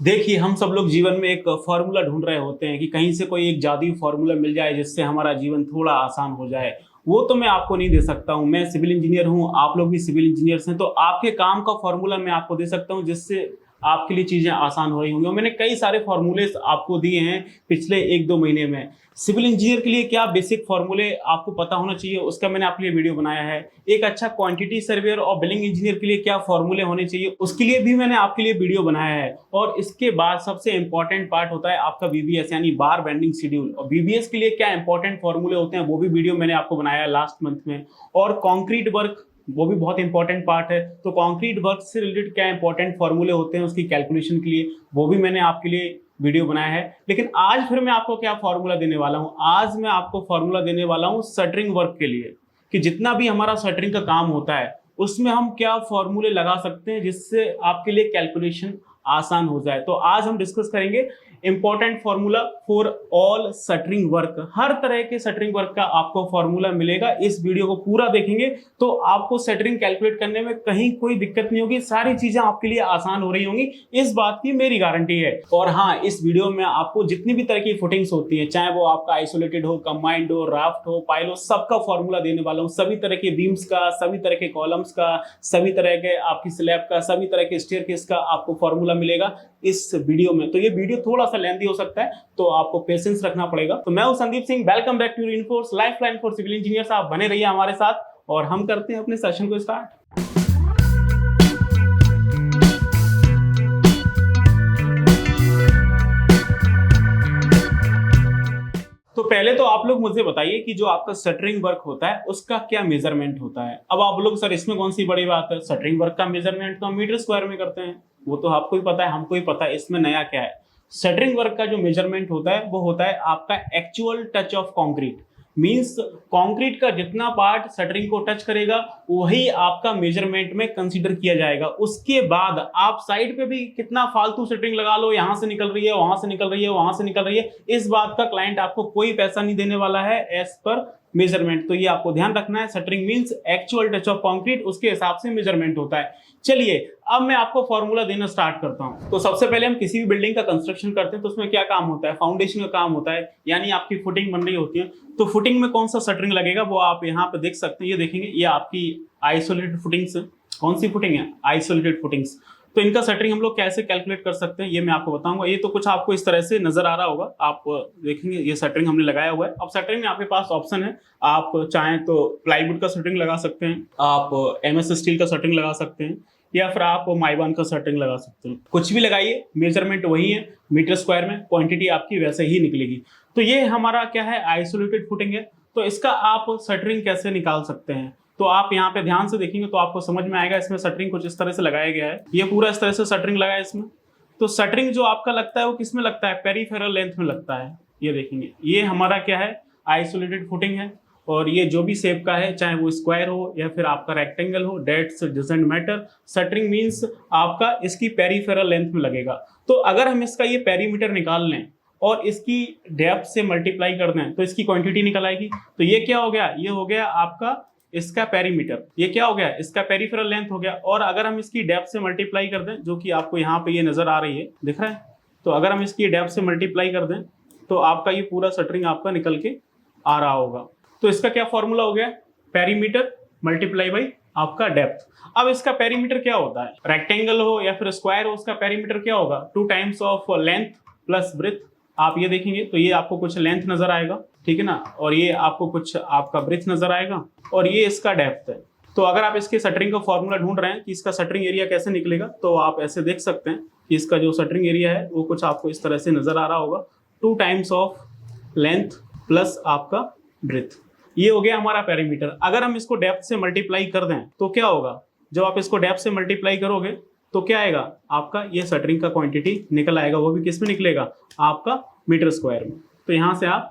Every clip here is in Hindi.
देखिए, हम सब लोग जीवन में एक फ़ॉर्मूला ढूँढ रहे होते हैं कि कहीं से कोई एक जादुई फ़ॉर्मूला मिल जाए जिससे हमारा जीवन थोड़ा आसान हो जाए। वो तो मैं आपको नहीं दे सकता हूँ, मैं सिविल इंजीनियर हूँ, आप लोग भी सिविल इंजीनियर्स हैं, तो आपके काम का फ़ॉर्मूला मैं आपको दे सकता हूँ जिससे आपके लिए चीज़ें आसान हो रही होंगी और मैंने कई सारे फ़ॉर्मूलेज़ आपको दिए हैं पिछले 1-2 महीने में। सिविल इंजीनियर के लिए क्या बेसिक फ़ॉर्मूले आपको पता होना चाहिए, उसका मैंने आपके लिए वीडियो बनाया है। एक अच्छा क्वांटिटी सर्वेयर और बिलिंग इंजीनियर के लिए क्या फ़ॉर्मूले होने चाहिए, उसके लिए भी मैंने आपके लिए वीडियो बनाया है। और इसके बाद सबसे इम्पोर्टेंट पार्ट होता है आपका बीबीएस यानी बार बेंडिंग शेड्यूल और बीबीएस के लिए क्या इंपॉर्टेंट फॉर्मूले होते हैं वो भी वीडियो मैंने आपको बनाया है लास्ट मंथ में। और कंक्रीट वर्क वो भी बहुत इंपॉर्टेंट पार्ट है, तो कंक्रीट वर्क से रिलेटेड क्या इंपॉर्टेंट फॉर्मूले होते हैं उसकी कैलकुलेशन के लिए वो भी मैंने आपके लिए वीडियो बनाया है। लेकिन आज फिर मैं आपको क्या फॉर्मूला देने वाला हूं, आज मैं आपको फॉर्मूला देने वाला हूं शटरिंग वर्क के लिए कि जितना भी हमारा शटरिंग का काम होता है उसमें हम क्या फॉर्मूले लगा सकते हैं जिससे आपके लिए कैलकुलेशन आसान हो जाए। तो आज हम डिस्कस करेंगे important formula for all shuttering work. हर तरह के शटरिंग वर्क का आपको फॉर्मूला मिलेगा। इस वीडियो को पूरा देखेंगे तो आपको शटरिंग कैलकुलेट करने में कहीं कोई दिक्कत नहीं होगी, सारी चीजें आपके लिए आसान हो रही होंगी, इस बात की मेरी गारंटी है। और हाँ, इस वीडियो में आपको जितनी भी तरह की फुटिंग्स होती है, चाहे वो आपका आइसोलेटेड हो, कंबाइंड हो, राफ्ट हो, पाइल हो, सबका फॉर्मूला देने वाला हूँ। सभी तरह के बीम्स का, सभी तरह के कॉलम्स का, सभी तरह के आपकी स्लैब का, सभी तरह के स्टेयरकेस का आपको फॉर्मूला मिलेगा इस वीडियो में। तो ये वीडियो थोड़ा सा लेंथी हो सकता है तो आपको पेशेंस रखना पड़ेगा। तो मैं हूं Sandeep Singh, welcome back to reinforce lifeline for civil engineers. आप बने रहिए हमारे साथ और हम करते हैं अपने सेशन को स्टार्ट। तो पहले तो आप लोग मुझे बताइए कि जो आपका शटरिंग वर्क होता है उसका क्या मेजरमेंट होता है। अब आप लोग सर इसमें कौन सी बड़ी बात है, शटरिंग वर्क का मेजरमेंट तो हम मीटर स्क्वायर में करते हैं, वो तो आपको ही पता है, हमको ही पता है, इसमें नया क्या है। शटरिंग वर्क का जो मेजरमेंट होता है वो होता है आपका actual touch of concrete. Means concrete का जितना पार्ट शटरिंग को टच करेगा वही आपका मेजरमेंट में कंसीडर किया जाएगा। उसके बाद आप साइड पे भी कितना फालतू शटरिंग लगा लो, यहां से निकल रही है, वहां से निकल रही है, वहां से निकल रही है, इस बात का क्लाइंट आपको कोई पैसा नहीं देने वाला है एज पर मेजरमेंट। तो ये आपको ध्यान रखना है, shuttering means actual touch of concrete, उसके हिसाब से मेजरमेंट होता है। चलिए अब मैं आपको फॉर्मूला देना स्टार्ट करता हूं। तो सबसे पहले हम किसी भी बिल्डिंग का कंस्ट्रक्शन करते हैं तो उसमें क्या काम होता है, फाउंडेशन का काम होता है, यानी आपकी फुटिंग बन रही होती है। तो फुटिंग में कौन सा शटरिंग लगेगा वो आप यहाँ पे देख सकते हैं, ये देखेंगे, ये आपकी आइसोलेटेड फुटिंग्स। कौन सी फुटिंग है, आइसोलेटेड फुटिंग्स। तो इनका शटरिंग हम लोग कैसे कैलकुलेट कर सकते हैं ये मैं आपको बताऊंगा। ये तो कुछ आपको इस तरह से नजर आ रहा होगा, आप देखेंगे ये शटरिंग हमने लगाया हुआ है। अब शटरिंग में आपके पास ऑप्शन है, आप चाहें तो प्लाईवुड का शटरिंग लगा सकते हैं, आप एमएस स्टील का शटरिंग लगा सकते हैं, या फिर आप माइबान का शटरिंग लगा सकते हैं। कुछ भी लगाइए, मेजरमेंट वही है, मीटर स्क्वायर में क्वांटिटी आपकी वैसे ही निकलेगी। तो ये हमारा क्या है, आइसोलेटेड फुटिंग है। तो इसका आप शटरिंग कैसे निकाल सकते हैं, तो आप यहाँ पे ध्यान से देखेंगे तो आपको समझ में आएगा। इसमें शटरिंग कुछ इस तरह से लगाया गया है, ये पूरा इस तरह से शटरिंग लगा है इसमें। तो शटरिंग जो आपका लगता है वो किस में लगता है, पेरीफेरल लेंथ में लगता है। ये देखेंगे, ये हमारा क्या है, आइसोलेटेड फुटिंग है। और ये जो भी शेप का है, चाहे वो स्क्वायर हो या फिर आपका रेक्टेंगल हो, that's doesn't matter, shuttering means आपका इसकी पेरीफेरल लेंथ में लगेगा। तो अगर हम इसका ये पेरीमीटर निकाल लें और इसकी डेप्थ से मल्टीप्लाई कर दें तो इसकी क्वांटिटी निकल आएगी। तो ये क्या हो गया, ये हो गया आपका इसका पेरीमीटर, ये क्या हो गया, इसका पेरिफेरल लेंथ हो गया। और अगर हम इसकी डेप्थ से मल्टीप्लाई कर दें, जो कि आपको यहाँ पे ये नजर आ रही है, दिख रहा है, तो अगर हम इसकी डेप्थ से मल्टीप्लाई कर दें तो आपका ये पूरा शटरिंग आपका निकल के आ रहा होगा। तो इसका क्या फॉर्मूला हो गया, पेरीमीटर मल्टीप्लाई बाई आपका डेप्थ। अब इसका पेरीमीटर क्या होता है, रेक्टेंगल हो या फिर स्क्वायर हो, उसका पेरीमीटर क्या होगा, 2 times of length plus breadth. आप ये देखेंगे तो ये आपको कुछ लेंथ नजर आएगा, ठीक है ना, और ये आपको कुछ आपका ब्रेथ नजर आएगा, और ये इसका डेप्थ है। तो अगर आप इसके शटरिंग का फॉर्मूला ढूंढ रहे हैं कि इसका शटरिंग एरिया कैसे निकलेगा, तो आप ऐसे देख सकते हैं कि इसका जो शटरिंग एरिया है वो कुछ आपको इस तरह से नजर आ रहा होगा, 2 टाइम्स ऑफ लेंथ प्लस आपका ब्रेथ। ये हो गया हमारा पेरीमीटर। अगर हम इसको डेप्थ से मल्टीप्लाई कर दें तो क्या होगा, जब आप इसको डेप्थ से मल्टीप्लाई करोगे तो क्या आएगा, आपका ये शटरिंग का क्वांटिटी निकल आएगा, वो भी किस में निकलेगा, आपका मीटर स्क्वायर में। तो यहाँ से आप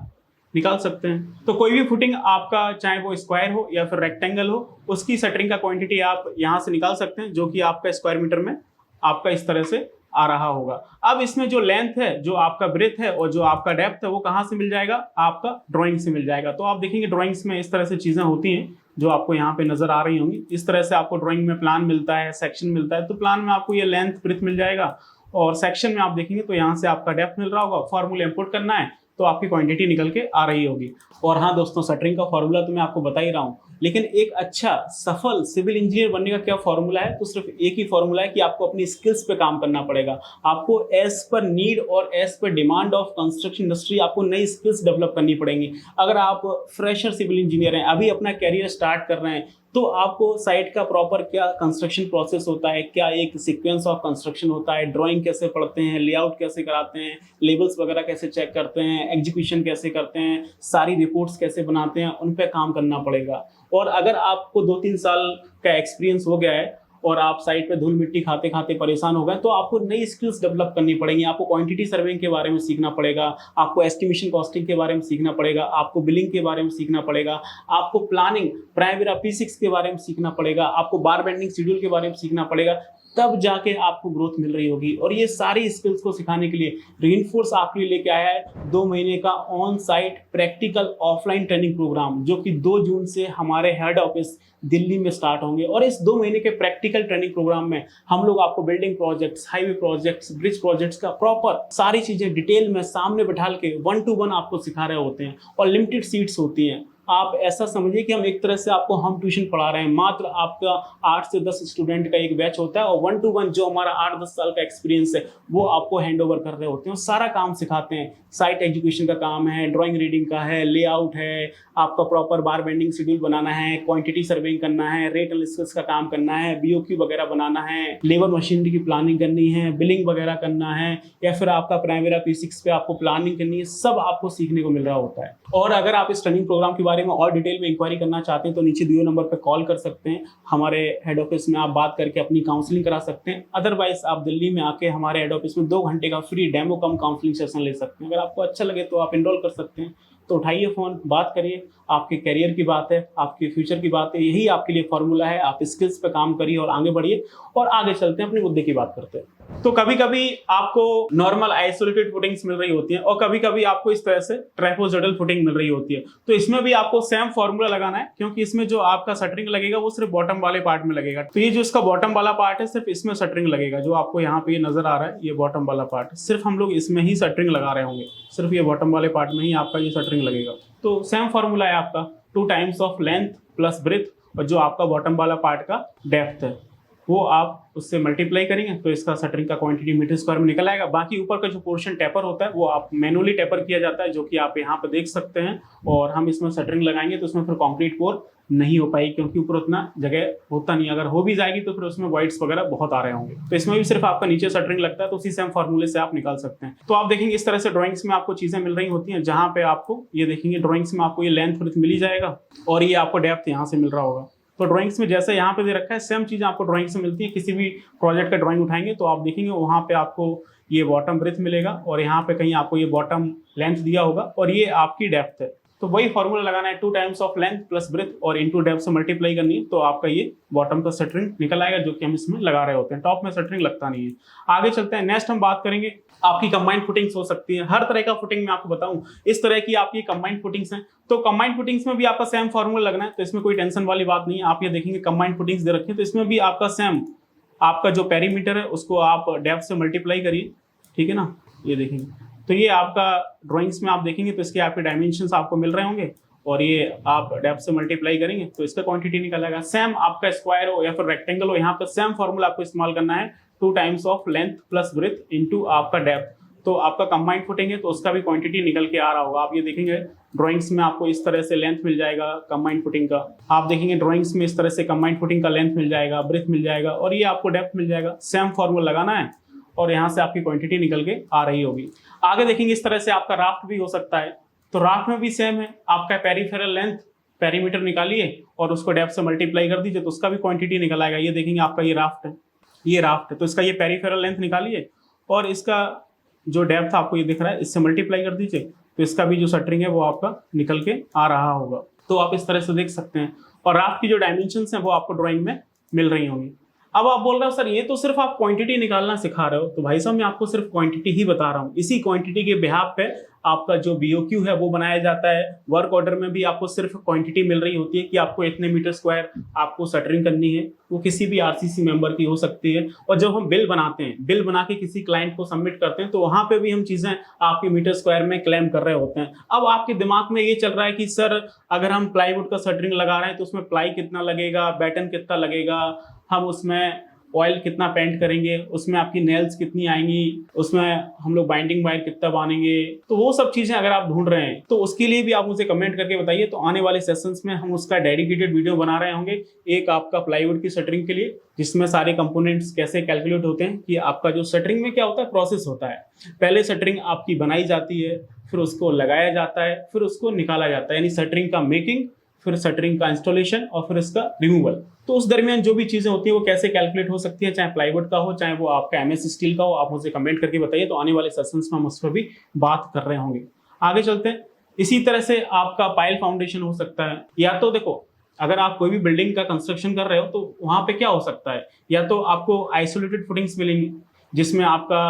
निकाल सकते हैं। तो कोई भी फुटिंग आपका, चाहे वो स्क्वायर हो या फिर रेक्टेंगल हो, उसकी शटरिंग का क्वांटिटी आप यहाँ से निकाल सकते हैं, जो कि आपका स्क्वायर मीटर में आपका इस तरह से आ रहा होगा। अब इसमें जो लेंथ है, जो आपका ब्रेथ है और जो आपका डेप्थ है, वो कहाँ से मिल जाएगा, आपका ड्राइंग से मिल जाएगा। तो आप देखेंगे ड्राइंग्स में इस तरह से चीजें होती हैं जो आपको यहाँ पे नजर आ रही होंगी। इस तरह से आपको ड्राइंग में प्लान मिलता है, सेक्शन मिलता है, तो प्लान में आपको ये लेंथ ब्रेथ मिल जाएगा। और सेक्शन में आप देखेंगे तो यहाँ से आपका डेप्थ मिल रहा होगा, फॉर्मूला इंपुट करना है तो आपकी क्वांटिटी निकल के आ रही होगी। और हाँ दोस्तों, शटरिंग का फॉर्मूला तो मैं आपको बता ही रहा हूँ, लेकिन एक अच्छा सफल सिविल इंजीनियर बनने का क्या फॉर्मूला है, तो सिर्फ एक ही फॉर्मूला है कि आपको अपनी स्किल्स पे काम करना पड़ेगा। आपको एज पर नीड और as per demand of construction industry आपको नई स्किल्स डेवलप करनी पड़ेंगी। अगर आप फ्रेशर सिविल इंजीनियर हैं, अभी अपना कैरियर स्टार्ट कर रहे हैं, तो आपको साइट का प्रॉपर क्या कंस्ट्रक्शन प्रोसेस होता है, क्या एक सीक्वेंस ऑफ कंस्ट्रक्शन होता है, ड्राइंग कैसे पढ़ते हैं, लेआउट कैसे कराते हैं, लेवल्स वगैरह कैसे चेक करते हैं, एग्जीक्यूशन कैसे करते हैं, सारी रिपोर्ट्स कैसे बनाते हैं, उन पे काम करना पड़ेगा। और अगर आपको 2-3 साल का एक्सपीरियंस हो गया है और आप साइट पे धूल मिट्टी खाते खाते परेशान हो गए, तो आपको नई स्किल्स डेवलप करनी पड़ेंगी। आपको क्वांटिटी सर्विंग के बारे में सीखना पड़ेगा, आपको एस्टिमेशन कॉस्टिंग के बारे में सीखना पड़ेगा, आपको बिलिंग के बारे में सीखना पड़ेगा, आपको प्लानिंग प्राइमरी P6 के बारे में सीखना पड़ेगा, आपको बार बेंडिंग शेड्यूल के बारे में सीखना पड़ेगा, तब जाके आपको ग्रोथ मिल रही होगी। और ये सारी स्किल्स को सिखाने के लिए रेनफोर्स आपके लिए लेके आया है 2 महीने का on site practical offline training program, जो कि 2 जून से हमारे हेड ऑफिस दिल्ली में स्टार्ट होंगे। और इस 2 महीने के प्रैक्टिकल ट्रेनिंग प्रोग्राम में हम लोग आपको building projects, highway projects, bridge projects का प्रॉपर सारी चीजें डिटेल में सामने बैठा के 1 to 1 आपको सिखा रहे होते हैं। और लिमिटेड सीट्स होती हैं। आप ऐसा समझिए कि हम एक तरह से आपको हम ट्यूशन पढ़ा रहे हैं। मात्र आपका 8 से 10 स्टूडेंट का एक बैच होता है और 1 to 1 जो हमारा 8-10 साल का एक्सपीरियंस है वो आपको हैंड ओवर कर रहे होते हैं। सारा काम सिखाते हैं, साइट एजुकेशन का काम है, ड्राइंग रीडिंग का है, लेआउट है, आपका प्रॉपर बार बेंडिंग शेड्यूल बनाना है, क्वांटिटी सर्विंग करना है, रेट एनालिसिस का काम करना है, BOQ वगैरह बनाना है, लेबर मशीनरी की प्लानिंग करनी है, बिलिंग वगैरह करना है, या फिर आपका प्राइमरी P6 पे आपको प्लानिंग करनी है। सब आपको सीखने को मिल रहा होता है। और अगर आप इस ट्रेनिंग प्रोग्राम के बारे में और डिटेल में इंक्वायरी करना चाहते हैं तो नीचे दिए नंबर पर कॉल कर सकते हैं। हमारे हेड ऑफिस में आप बात करके अपनी काउंसलिंग करा सकते हैं। अदरवाइज आप दिल्ली में आके हमारे हेड ऑफिस में 2 घंटे का फ्री डेमो कम काउंसलिंग सेशन ले सकते हैं। अगर आपको अच्छा लगे तो आप इनरोल कर सकते हैं। तो उठाइए फोन, बात करिए। आपके करियर की बात है, आपके फ्यूचर की बात है, यही आपके लिए फॉर्मूला है। आप स्किल्स पे काम करिए और आगे बढ़िए। और आगे चलते हैं, अपने मुद्दे की बात करते हैं। तो कभी कभी आपको नॉर्मल आइसोलेटेड फुटिंग्स मिल रही होती हैं और कभी कभी आपको इस तरह से ट्राइपोजोडल फुटिंग मिल रही होती है। तो इसमें भी आपको सेम फॉर्मूला लगाना है, क्योंकि इसमें जो आपका शटरिंग लगेगा वो सिर्फ बॉटम वाले पार्ट में लगेगा। तो ये जो इसका बॉटम वाला पार्ट है, सिर्फ इसमें शटरिंग लगेगा। जो आपको यहाँ पे ये नजर आ रहा है, ये बॉटम वाला पार्ट, सिर्फ हम लोग इसमें ही शटरिंग लगा रहे होंगे। सिर्फ ये बॉटम वाले पार्ट में ही आपका ये शटरिंग लगेगा। तो सेम फॉर्मूला है आपका 2 times of length plus breadth, और जो आपका बॉटम वाला पार्ट का डेप्थ है वो आप उससे मल्टीप्लाई करेंगे तो इसका शटरिंग का क्वांटिटी मीटर स्क्वायर में निकल आएगा। बाकी ऊपर का जो पोर्शन टेपर होता है वो आप मैनुअली टेपर किया जाता है, जो कि आप यहाँ पे देख सकते हैं। और हम इसमें शटरिंग लगाएंगे तो उसमें फिर कंक्रीट पोर नहीं हो पाएगी, क्योंकि ऊपर उतना जगह होता नहीं। अगर हो भी जाएगी तो फिर उसमें वाइट्स वगैरह बहुत आ रहे होंगे। तो इसमें भी सिर्फ आपका नीचे शटरिंग लगता है, तो उसी सेम फॉर्मूले से आप निकाल सकते हैं। तो आप देखेंगे इस तरह से ड्राइंग्स में आपको चीजें मिल रही होती हैं, जहां पे आपको ये देखेंगे ड्राइंग्स में आपको ये लेंथ ब्रेथ मिल ही जाएगा और ये आपको डेप्थ यहाँ से मिल रहा होगा। तो ड्राइंग्स में जैसे यहाँ पे दे रखा है सेम चीज आपको ड्राइंग से मिलती है। किसी भी प्रोजेक्ट का ड्राइंग उठाएंगे तो आप देखेंगे वहां पे आपको ये बॉटम ब्रेथ मिलेगा और यहाँ पे कहीं आपको ये बॉटम लेंथ दिया होगा और ये आपकी डेप्थ है। तो वही फॉर्मूला लगाना है 2 times of length plus breadth और इनटू डेप्थ से मल्टीप्लाई करनी है, तो आपका ये बॉटम का शटरिंग निकल आएगा, जो कि हम इसमें लगा रहे होते हैं। टॉप में शटरिंग लगता नहीं है। आगे चलते हैं। नेक्स्ट हम बात करेंगे आपकी कंबाइंड फुटिंग्स हो सकती है। हर तरह का फुटिंग मैं आपको बताऊं, इस तरह की आपकी कंबाइंड फुटिंग्स हैं। तो कंबाइंड फुटिंग्स में भी आपका सेम फॉर्मूला लगना है, तो इसमें कोई टेंशन वाली बात नहीं है। आप ये देखेंगे कंबाइंड फुटिंग्स दे रखी है, तो इसमें भी आपका सेम, आपका जो पेरीमीटर है उसको आप डेप्थ से मल्टीप्लाई करिए, ठीक है ना। ये देखेंगे तो ये आपका ड्राइंग्स में आप देखेंगे तो इसके आपके डायमेंशंस आपको मिल रहे होंगे और ये आप डेप्थ से मल्टीप्लाई करेंगे तो इसका क्वांटिटी निकल आएगा। सेम आपका स्क्वायर हो या फिर रेक्टेंगल हो, यहाँ पर सेम फॉर्मूला आपको इस्तेमाल करना है 2 times of length plus breadth into आपका डेप्थ। तो आपका कंबाइंड फुटिंग है तो उसका भी क्वांटिटी निकल के आ रहा होगा। आप ये देखेंगे ड्राइंग्स में आपको इस तरह से लेंथ मिल जाएगा कंबाइंड फुटिंग का। आप देखेंगे ड्राइंग्स में इस तरह से कंबाइंड फुटिंग का लेंथ मिल जाएगा, ब्रेथ मिल जाएगा और ये आपको डेप्थ मिल जाएगा। सेम फॉर्मूला लगाना है और यहाँ से आपकी क्वांटिटी निकल के आ रही होगी। आगे देखेंगे इस तरह से आपका राफ्ट भी हो सकता है। तो राफ्ट में भी सेम है, आपका पेरीफेरल लेंथ पेरीमीटर निकालिए और उसको डेप्थ से मल्टीप्लाई कर दीजिए तो उसका भी क्वांटिटी निकल आएगा। ये देखेंगे आपका ये राफ्ट है, ये राफ्ट है, तो इसका ये पेरीफेरल लेंथ निकालिए और इसका जो डेप्थ आपको ये दिख रहा है इससे मल्टीप्लाई कर दीजिए तो इसका भी जो शटरिंग है वो आपका निकल के आ रहा होगा। तो आप इस तरह से देख सकते हैं और राफ्ट की जो डायमेंशंस हैं वो आपको ड्राइंग में मिल रही होंगी। अब आप बोल रहे हो सर ये तो सिर्फ आप क्वांटिटी निकालना सिखा रहे हो, तो भाई साहब मैं आपको सिर्फ क्वांटिटी ही बता रहा हूँ। इसी क्वांटिटी के बिहाफ पे आपका जो बीओक्यू है वो बनाया जाता है। वर्क ऑर्डर में भी आपको सिर्फ क्वांटिटी मिल रही होती है कि आपको इतने मीटर स्क्वायर आपको शटरिंग करनी है, वो किसी भी आरसीसी मेंबर की हो सकती है। और जब हम बिल बनाते हैं, बिल बना के किसी क्लाइंट को सबमिट करते हैं, तो वहां पे भी हम चीजें आपके मीटर स्क्वायर में क्लेम कर रहे होते हैं। अब आपके दिमाग में ये चल रहा है कि सर अगर हम प्लाईवुड का शटरिंग लगा रहे हैं तो उसमें प्लाई कितना लगेगा, बैटन कितना लगेगा, हम उसमें ऑयल कितना पेंट करेंगे, उसमें आपकी नेल्स कितनी आएंगी, उसमें हम लोग बाइंडिंग वायर कितना बांधेंगे। तो वो सब चीजें अगर आप ढूंढ रहे हैं तो उसके लिए भी आप मुझे कमेंट करके बताइए। तो आने वाले सेशंस में हम उसका डेडिकेटेड वीडियो बना रहे होंगे, एक आपका प्लाईवुड की शटरिंग के लिए, जिसमें सारे कंपोनेंट्स कैसे कैलकुलेट होते हैं कि आपका जो शटरिंग में क्या होता है, प्रोसेस होता है। पहले शटरिंग आपकी बनाई जाती है, फिर उसको लगाया जाता है, फिर उसको निकाला जाता है, यानी शटरिंग का मेकिंग, फिर शटरिंग का इंस्टॉलेशन और फिर इसका रिमूवल। तो उस दरमियान जो भी चीजें होती है वो कैसे कैलकुलेट हो सकती है, चाहे प्लाईवुड का हो चाहे वो आपका एमएस स्टील का हो, आप मुझे कमेंट करके बताइए। तो आने वाले सेशंस में हम उस पर भी बात कर रहे होंगे। आगे चलते हैं। इसी तरह से आपका पाइल फाउंडेशन हो सकता है, या तो देखो अगर आप कोई भी बिल्डिंग का कंस्ट्रक्शन कर रहे हो तो वहां पे क्या हो सकता है, या तो आपको आइसोलेटेड फुटिंग्स मिलेंगी जिसमें आपका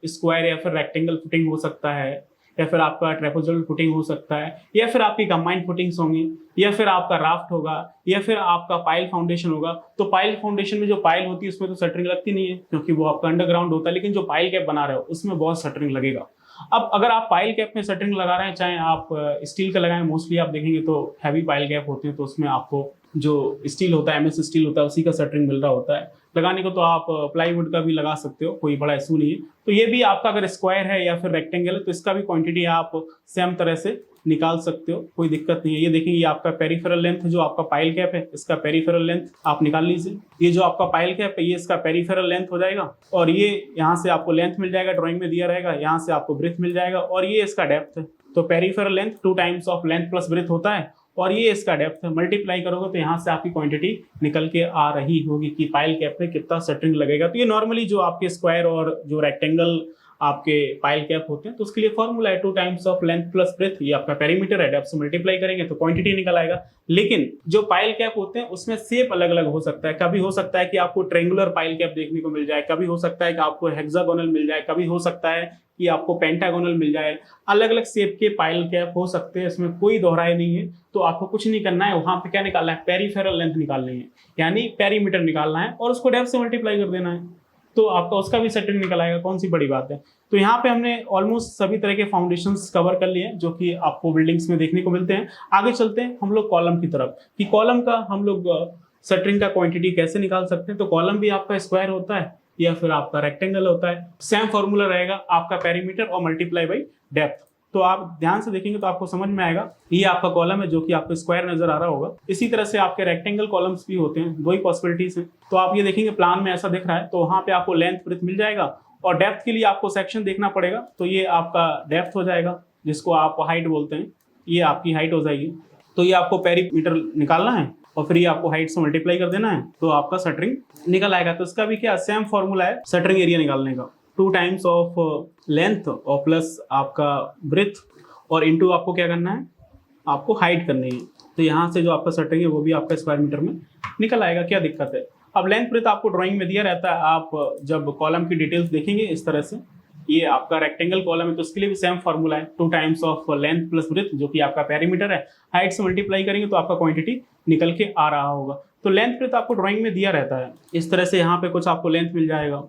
स्क्वायर या फिर रेक्टेंगल फुटिंग हो सकता है, या फिर आपका ट्रेपेजोइडल फुटिंग हो सकता है, या फिर आपकी कंबाइंड फुटिंग्स होंगी, या फिर आपका राफ्ट होगा, या फिर आपका पाइल फाउंडेशन होगा। तो पाइल फाउंडेशन में जो पाइल होती है उसमें तो शटरिंग लगती नहीं है क्योंकि वो आपका अंडरग्राउंड होता है, लेकिन जो पाइल कैप बना रहे हो उसमें बहुत शटरिंग लगेगा। अब अगर आप पाइल कैप में शटरिंग लगा रहे हैं, चाहे आप स्टील का लगाएं, मोस्टली आप देखेंगे तो हैवी पाइल कैप होते हैं, तो उसमें आपको जो स्टील होता है, एमएस स्टील होता है, उसी का शटरिंग मिल रहा होता है। लगाने को तो आप प्लाईवुड का भी लगा सकते हो, कोई बड़ा इशू नहीं है। तो ये भी आपका अगर स्क्वायर है या फिर रेक्टेंगल है तो इसका भी क्वांटिटी आप सेम तरह से निकाल सकते हो, कोई दिक्कत नहीं है। ये देखेंगे, ये आपका पेरिफेरल लेंथ जो आपका पाइल कैप है, इसका पेरिफेरल लेंथ आप निकाल लीजिए। ये जो आपका पाइल कैप है ये इसका पेरिफेरल लेंथ हो जाएगा, और ये यहाँ से आपको लेंथ मिल जाएगा, ड्राइंग में दिया रहेगा, यहाँ से आपको ब्रेथ मिल जाएगा, और ये इसका डेप्थ है। तो peripheral length 2 times of length plus breadth होता है, और ये इसका डेप्थ है। मल्टीप्लाई करोगे तो यहाँ से आपकी क्वांटिटी निकल के आ रही होगी कि पाइल कैप में कितना शटरिंग लगेगा। तो ये नॉर्मली जो आपके स्क्वायर और जो रेक्टेंगल आपके पाइल कैप होते हैं तो उसके लिए फॉर्मूला है 2 times of length plus breadth. ये आपका पेरीमीटर है, डेप्थ से मल्टीप्लाई करेंगे तो क्वांटिटी निकल आएगा। लेकिन जो पाइल कैप होते हैं उसमें शेप अलग अलग हो सकता है। कभी हो सकता है कि आपको ट्रेंगुलर पाइल कैप देखने को मिल जाए, कभी हो सकता है कि आपको हेक्सागोनल मिल जाए, कभी हो सकता है कि आपको पेंटागोनल मिल जाए। अलग अलग शेप के पाइल कैप हो सकते हैं, इसमें कोई दोहराई नहीं है। तो आपको कुछ नहीं करना है, वहां पे क्या निकालना है, पेरीफेरल लेंथ निकालनी है, यानी पेरीमीटर निकालना है और उसको डेप्थ से मल्टीप्लाई कर देना है, तो आपका उसका भी शटरिंग निकल आएगा। कौन सी बड़ी बात है। तो यहाँ पे हमने ऑलमोस्ट सभी तरह के फाउंडेशंस कवर कर लिए हैं जो कि आपको बिल्डिंग्स में देखने को मिलते हैं। आगे चलते हैं हम लोग कॉलम की तरफ, कि कॉलम का हम लोग शटरिंग का क्वांटिटी कैसे निकाल सकते हैं। तो कॉलम भी आपका स्क्वायर होता है या फिर आपका रेक्टेंगल होता है, सेम फॉर्मूला रहेगा आपका पेरीमीटर और मल्टीप्लाई बाई डेप्थ। तो आप ध्यान से देखेंगे तो आपको समझ में आएगा। ये आपका कॉलम है जो कि आपको स्क्वायर नजर आ रहा होगा। इसी तरह से आपके रेक्टेंगल कॉलम्स भी होते हैं, दो ही पॉसिबिलिटीज हैं। तो आप ये देखेंगे प्लान में ऐसा दिख रहा है, तो वहां पे आपको लेंथ ब्रेथ मिल जाएगा, और डेप्थ के लिए आपको सेक्शन देखना पड़ेगा। तो ये आपका डेप्थ हो जाएगा, जिसको आप हाइट बोलते हैं, ये आपकी हाइट हो जाएगी। तो ये आपको पेरीमीटर निकालना है और फिर ये आपको हाइट से मल्टीप्लाई कर देना है, तो आपका शटरिंग निकल आएगा। तो इसका भी क्या सेम फॉर्मूला है शटरिंग एरिया निकालने का, 2 टाइम्स ऑफ लेंथ और प्लस आपका ब्रेथ, और इनटू आपको क्या करना है, आपको हाइट करनी है। तो यहाँ से जो आपका शटरिंग है वो भी आपका स्क्वायर मीटर में निकल आएगा, क्या दिक्कत है। अब लेंथ ब्रेथ आपको ड्राइंग में दिया रहता है, आप जब कॉलम की डिटेल्स देखेंगे इस तरह से, ये आपका रेक्टेंगल कॉलम है तो इसके लिए भी सेम फॉर्मूला है 2 times of length plus breadth, जो कि आपका पेरीमीटर है। हाइट से मल्टीप्लाई करेंगे तो आपका क्वांटिटी निकल के आ रहा होगा। तो लेंथ ब्रेथ आपको ड्राइंग में दिया रहता है इस तरह से। यहाँ पे कुछ आपको लेंथ मिल जाएगा,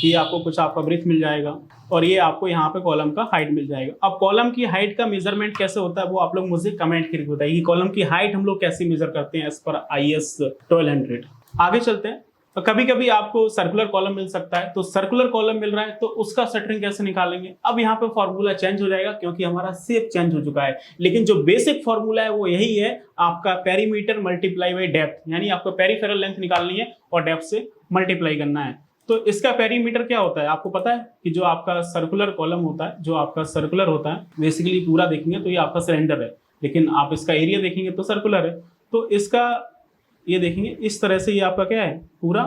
ये आपको कुछ आपका ब्रेथ मिल जाएगा, और ये आपको यहाँ पे कॉलम का हाइट मिल जाएगा। अब कॉलम की हाइट का मेजरमेंट कैसे होता है वो आप लोग मुझे कमेंट करके बताइए कि कॉलम की हाइट हम लोग कैसे मेजर करते हैं एज पर IS 1200। आगे चलते हैं। तो कभी कभी आपको सर्कुलर कॉलम मिल सकता है, तो सर्कुलर कॉलम मिल रहा है तो उसका शटरिंग कैसे निकालेंगे। अब यहाँ पे फॉर्मूला चेंज हो जाएगा क्योंकि हमारा शेप चेंज हो चुका है, लेकिन जो बेसिक फॉर्मूला है वो यही है, आपका पेरीमीटर मल्टीप्लाई बाई डेप्थ, यानी आपको पेरीफेरल लेंथ निकालनी है और डेप्थ से मल्टीप्लाई करना है। तो इसका पेरीमीटर क्या होता है आपको पता है, कि जो आपका सर्कुलर कॉलम होता है, जो आपका सर्कुलर होता है, बेसिकली पूरा देखेंगे तो ये आपका सिलेंडर है, लेकिन आप इसका एरिया देखेंगे तो सर्कुलर है। तो इसका ये देखेंगे इस तरह से, ये आपका क्या है, पूरा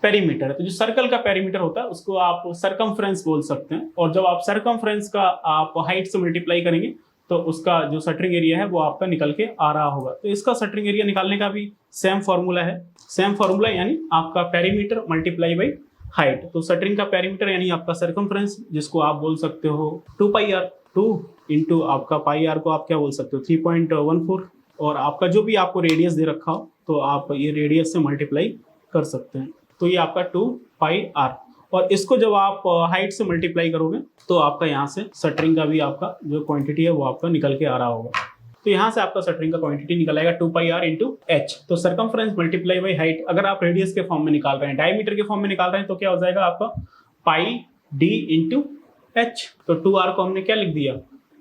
पेरीमीटर है। तो जो सर्कल का पेरीमीटर होता है उसको आप सरकमफ्रेंस बोल सकते हैं, और जब आप सरकमफ्रेंस का आप हाइट से मल्टीप्लाई करेंगे तो उसका जो शटरिंग एरिया है वो आपका निकल के आ रहा होगा। तो इसका शटरिंग एरिया निकालने का भी सेम फॉर्मूला है, सेम फॉर्मूला यानी आपका पेरीमीटर मल्टीप्लाई बाई हाइट। तो शटरिंग का पेरीमीटर यानी आपका सर्कमफ्रेंस, जिसको आप बोल सकते हो 2 पाई आर, 2 इंटू आपका पाई आर को आप क्या बोल सकते हो 3.14, और आपका जो भी आपको रेडियस दे रखा हो तो आप ये रेडियस से मल्टीप्लाई कर सकते हैं। तो ये आपका 2 पाई आर, और इसको जब आप हाइट से मल्टीप्लाई करोगे तो आपका यहाँ से शटरिंग का भी आपका जो क्वांटिटी है वो आपका निकल के आ रहा होगा। तो यहाँ से आपका शटरिंग का क्वांटिटी निकल आएगा 2 पाई आर इंटू एच। तो सर्कमफ्रेंस मल्टीप्लाई बाई हाइट, अगर आप रेडियस के फॉर्म में निकाल रहे हैं, डायमीटर के फॉर्म में निकाल रहे हैं, तो क्या हो जाएगा आपका पाई डी इंटू एच। तो 2r को हमने क्या लिख दिया,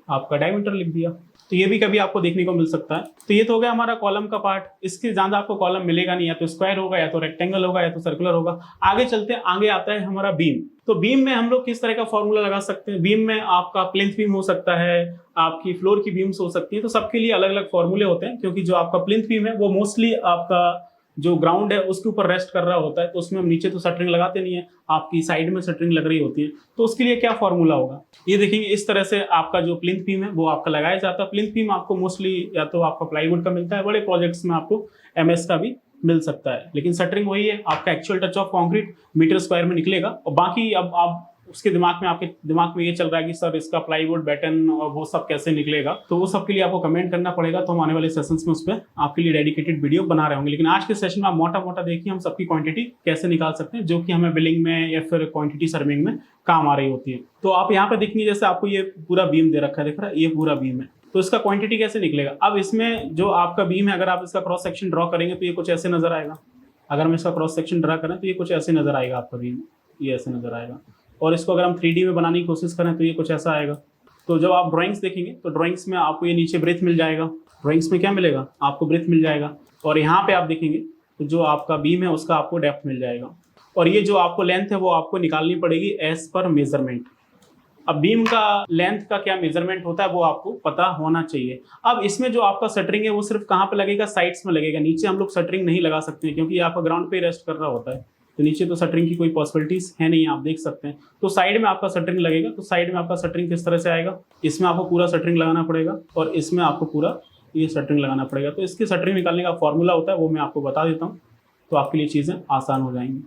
आपका डायमीटर लिख दिया। तो ये भी कभी आपको देखने को मिल सकता है। तो ये तो हो गया हमारा कॉलम का पार्ट। इसके ज्यादा आपको कॉलम मिलेगा नहीं, या तो स्क्वायर होगा, या तो रेक्टेंगल होगा, या तो सर्कुलर होगा। आगे चलते हैं, आगे आता है हमारा बीम। तो बीम में हम लोग किस तरह का फॉर्मूला लगा सकते हैं। बीम में आपका प्लिंथ बीम हो सकता है, आपकी फ्लोर की बीम्स हो सकती है। तो सबके लिए अलग अलग फॉर्मूले होते हैं, क्योंकि जो आपका प्लिंथ बीम है वो मोस्टली आपका जो ग्राउंड है उसके ऊपर रेस्ट कर रहा होता है। तो उसमें हम नीचे तो शटरिंग लगाते नहीं है, आपकी साइड में शटरिंग लग रही होती है। तो उसके लिए क्या फॉर्मूला होगा, ये देखेंगे। इस तरह से आपका जो प्लिंथ बीम है वो आपका लगाया जाता है। प्लिंथ बीम आपको मोस्टली या तो आपका प्लाईवुड का मिलता है, बड़े प्रोजेक्ट्स में आपको एमएस का भी मिल सकता है, लेकिन शटरिंग वही है, आपका actual touch of concrete metre square में निकलेगा। और बाकी अब आप उसके दिमाग में, आपके दिमाग में ये चल रहा है कि सर इसका प्लाईवुड बैटन और वो सब कैसे निकलेगा, तो वो सब के लिए आपको कमेंट करना पड़ेगा। तो हम आने वाले सेशंस में उस पर आपके लिए डेडिकेटेड वीडियो बना रहे होंगे। लेकिन आज के सेशन में आप मोटा मोटा देखिए हम सबकी क्वांटिटी कैसे निकाल सकते हैं, जो कि हमें बिलिंग में या फिर क्वांटिटी सर्विंग में काम आ रही होती है। तो आप यहाँ पे देखेंगे, जैसे आपको ये पूरा बीम दे रखा है, दिख रहा है, ये पूरा बीम है। तो इसका क्वांटिटी कैसे निकलेगा। अब इसमें जो आपका बीम है, अगर आप इसका क्रॉस सेक्शन ड्रॉ करेंगे तो ये कुछ ऐसे नजर आएगा। अगर हम इसका क्रॉस सेक्शन ड्रॉ करें तो ये कुछ ऐसे नजर आएगा आपका बीम, ये ऐसे नजर आएगा। और इसको अगर हम 3D में बनाने की कोशिश करें तो ये कुछ ऐसा आएगा। तो जब आप ड्राइंग्स देखेंगे तो ड्राइंग्स में आपको ये नीचे ब्रेथ मिल जाएगा। ड्राइंग्स में क्या मिलेगा, आपको ब्रेथ मिल जाएगा। और यहाँ पे आप देखेंगे तो जो आपका बीम है उसका आपको डेप्थ मिल जाएगा। और ये जो आपको लेंथ है वो आपको निकालनी पड़ेगी एज पर मेजरमेंट। अब बीम का लेंथ का क्या मेजरमेंट होता है वो आपको पता होना चाहिए। अब इसमें जो आपका शटरिंग है वो सिर्फ कहाँ पे लगेगा, साइड्स में लगेगा। नीचे हम लोग शटरिंग नहीं लगा सकते हैं, क्योंकि आपका ग्राउंड पे रेस्ट कर रहा होता है। तो नीचे तो शटरिंग की कोई पॉसिबिलिटीज है नहीं, आप देख सकते हैं। तो साइड में आपका शटरिंग लगेगा। तो साइड में आपका शटरिंग किस तरह से आएगा, इसमें आपको पूरा शटरिंग लगाना पड़ेगा, और इसमें आपको पूरा ये शटरिंग लगाना पड़ेगा। तो इसकी शटरिंग निकालने का फॉर्मूला होता है, वो मैं आपको बता देता हूँ, तो आपके लिए चीज़ें आसान हो जाएंगी।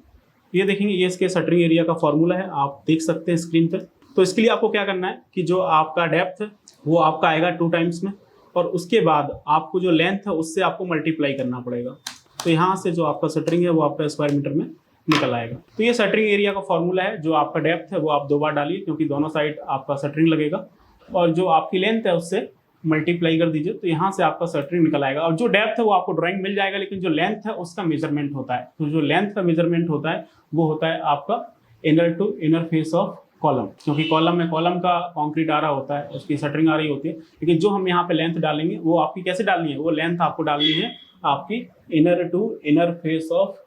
ये देखेंगे, ये इसके शटरिंग एरिया का फॉर्मूला है, आप देख सकते हैं स्क्रीन पे। तो इसके लिए आपको क्या करना है कि जो आपका डेप्थ है वो आपका आएगा 2 टाइम्स में, और उसके बाद आपको जो लेंथ है उससे आपको मल्टीप्लाई करना पड़ेगा। तो यहाँ से जो आपका शटरिंग है वो आपका स्क्वायर मीटर में निकल आएगा। तो ये शटरिंग एरिया का फॉर्मूला है। जो आपका डेप्थ है वो आप 2 बार डालिए, क्योंकि दोनों साइड आपका शटरिंग लगेगा, और जो आपकी लेंथ है उससे मल्टीप्लाई कर दीजिए। तो यहाँ से आपका शटरिंग निकल आएगा। और जो डेप्थ है वो आपको ड्राइंग मिल जाएगा, लेकिन जो लेंथ है उसका मेजरमेंट होता है। तो जो लेंथ का मेजरमेंट होता है वो होता है आपका inner to inner face of column, क्योंकि कॉलम में कॉलम का कंक्रीट आ रहा होता है, उसकी शटरिंग आ रही होती है। लेकिन जो हम यहाँ पे लेंथ डालेंगे वो आपकी कैसे डालनी है, वो लेंथ आपको डालनी है आपकी inner to inner face of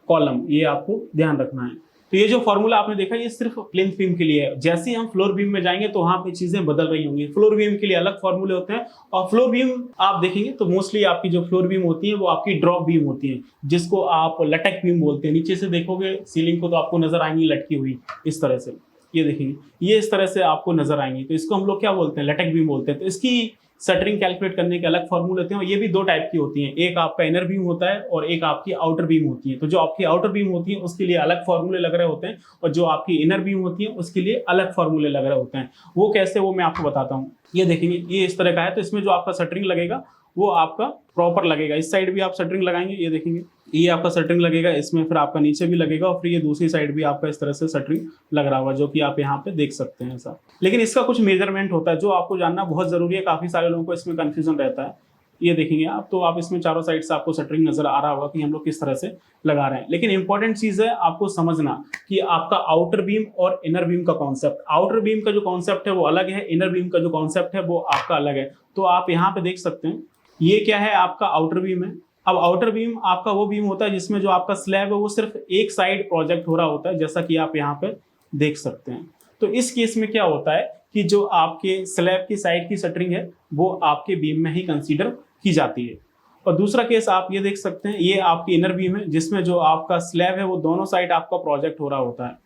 column, ये आपको ध्यान रखना है। तो ये जो फॉर्मूला आपने देखा ये सिर्फ प्लिंथ बीम के लिए है। जैसे ही हम फ्लोर बीम में जाएंगे तो वहां पे चीजें बदल रही होंगी। फ्लोर बीम के लिए अलग फॉर्मूले होते हैं, और फ्लोर बीम आप देखेंगे तो मोस्टली आपकी जो फ्लोर बीम होती है वो आपकी ड्रॉप बीम होती है, जिसको आप लटक बीम बोलते हैं। नीचे से देखोगे सीलिंग को तो आपको नजर आएंगी लटकी हुई इस तरह से, ये देखेंगे ये इस तरह से आपको नजर आएंगी। तो इसको हम लोग क्या बोलते हैं, लटक बीम बोलते हैं। तो इसकी शटरिंग कैलकुलेट करने के अलग फॉर्मूले होते हैं, और ये भी 2 टाइप की होती हैं। एक आपका इनर बीम होता है और एक आपकी आउटर बीम होती है। तो जो आपकी आउटर बीम होती है उसके लिए अलग फॉर्मूले लग रहे होते हैं, और जो आपकी इनर बीम होती है उसके लिए अलग फॉर्मूले लग रहे होते हैं। वो कैसे, वो मैं आपको बताता हूँ। ये देखेंगे ये इस तरह का है। तो इसमें जो आपका शटरिंग लगेगा वो आपका प्रॉपर लगेगा। इस साइड भी आप शटरिंग लगाएंगे, ये देखेंगे ये आपका शटरिंग लगेगा इसमें, फिर आपका नीचे भी लगेगा, और फिर ये दूसरी साइड भी आपका इस तरह से शटरिंग लग रहा होगा, जो कि आप यहाँ पे देख सकते हैं ऐसा। लेकिन इसका कुछ मेजरमेंट होता है जो आपको जानना बहुत जरूरी है। काफी सारे लोगों को इसमें कंफ्यूजन रहता है। ये देखेंगे आप, तो आप इसमें चारों साइड से आपको शटरिंग नजर आ रहा होगा कि हम लोग किस तरह से लगा रहे हैं। लेकिन इंपॉर्टेंट चीज है आपको समझना कि आपका आउटर बीम और इनर बीम का कॉन्सेप्ट, आउटर बीम का जो कॉन्सेप्ट है वो अलग है, इनर बीम का जो कॉन्सेप्ट है वो आपका अलग है। तो आप यहाँ पे देख सकते हैं ये क्या है, आपका आउटर बीम है। अब आउटर बीम आपका वो बीम होता है जिसमें जो आपका स्लैब है वो सिर्फ एक साइड प्रोजेक्ट हो रहा होता है, जैसा कि आप यहाँ पे देख सकते हैं। तो इस केस में क्या होता है कि जो आपके स्लैब की साइड की शटरिंग है वो आपके बीम में ही कंसीडर की जाती है। और दूसरा केस आप ये देख सकते हैं, ये आपकी इनर बीम है जिसमें जो आपका स्लैब है वो दोनों साइड आपका प्रोजेक्ट हो रहा होता है।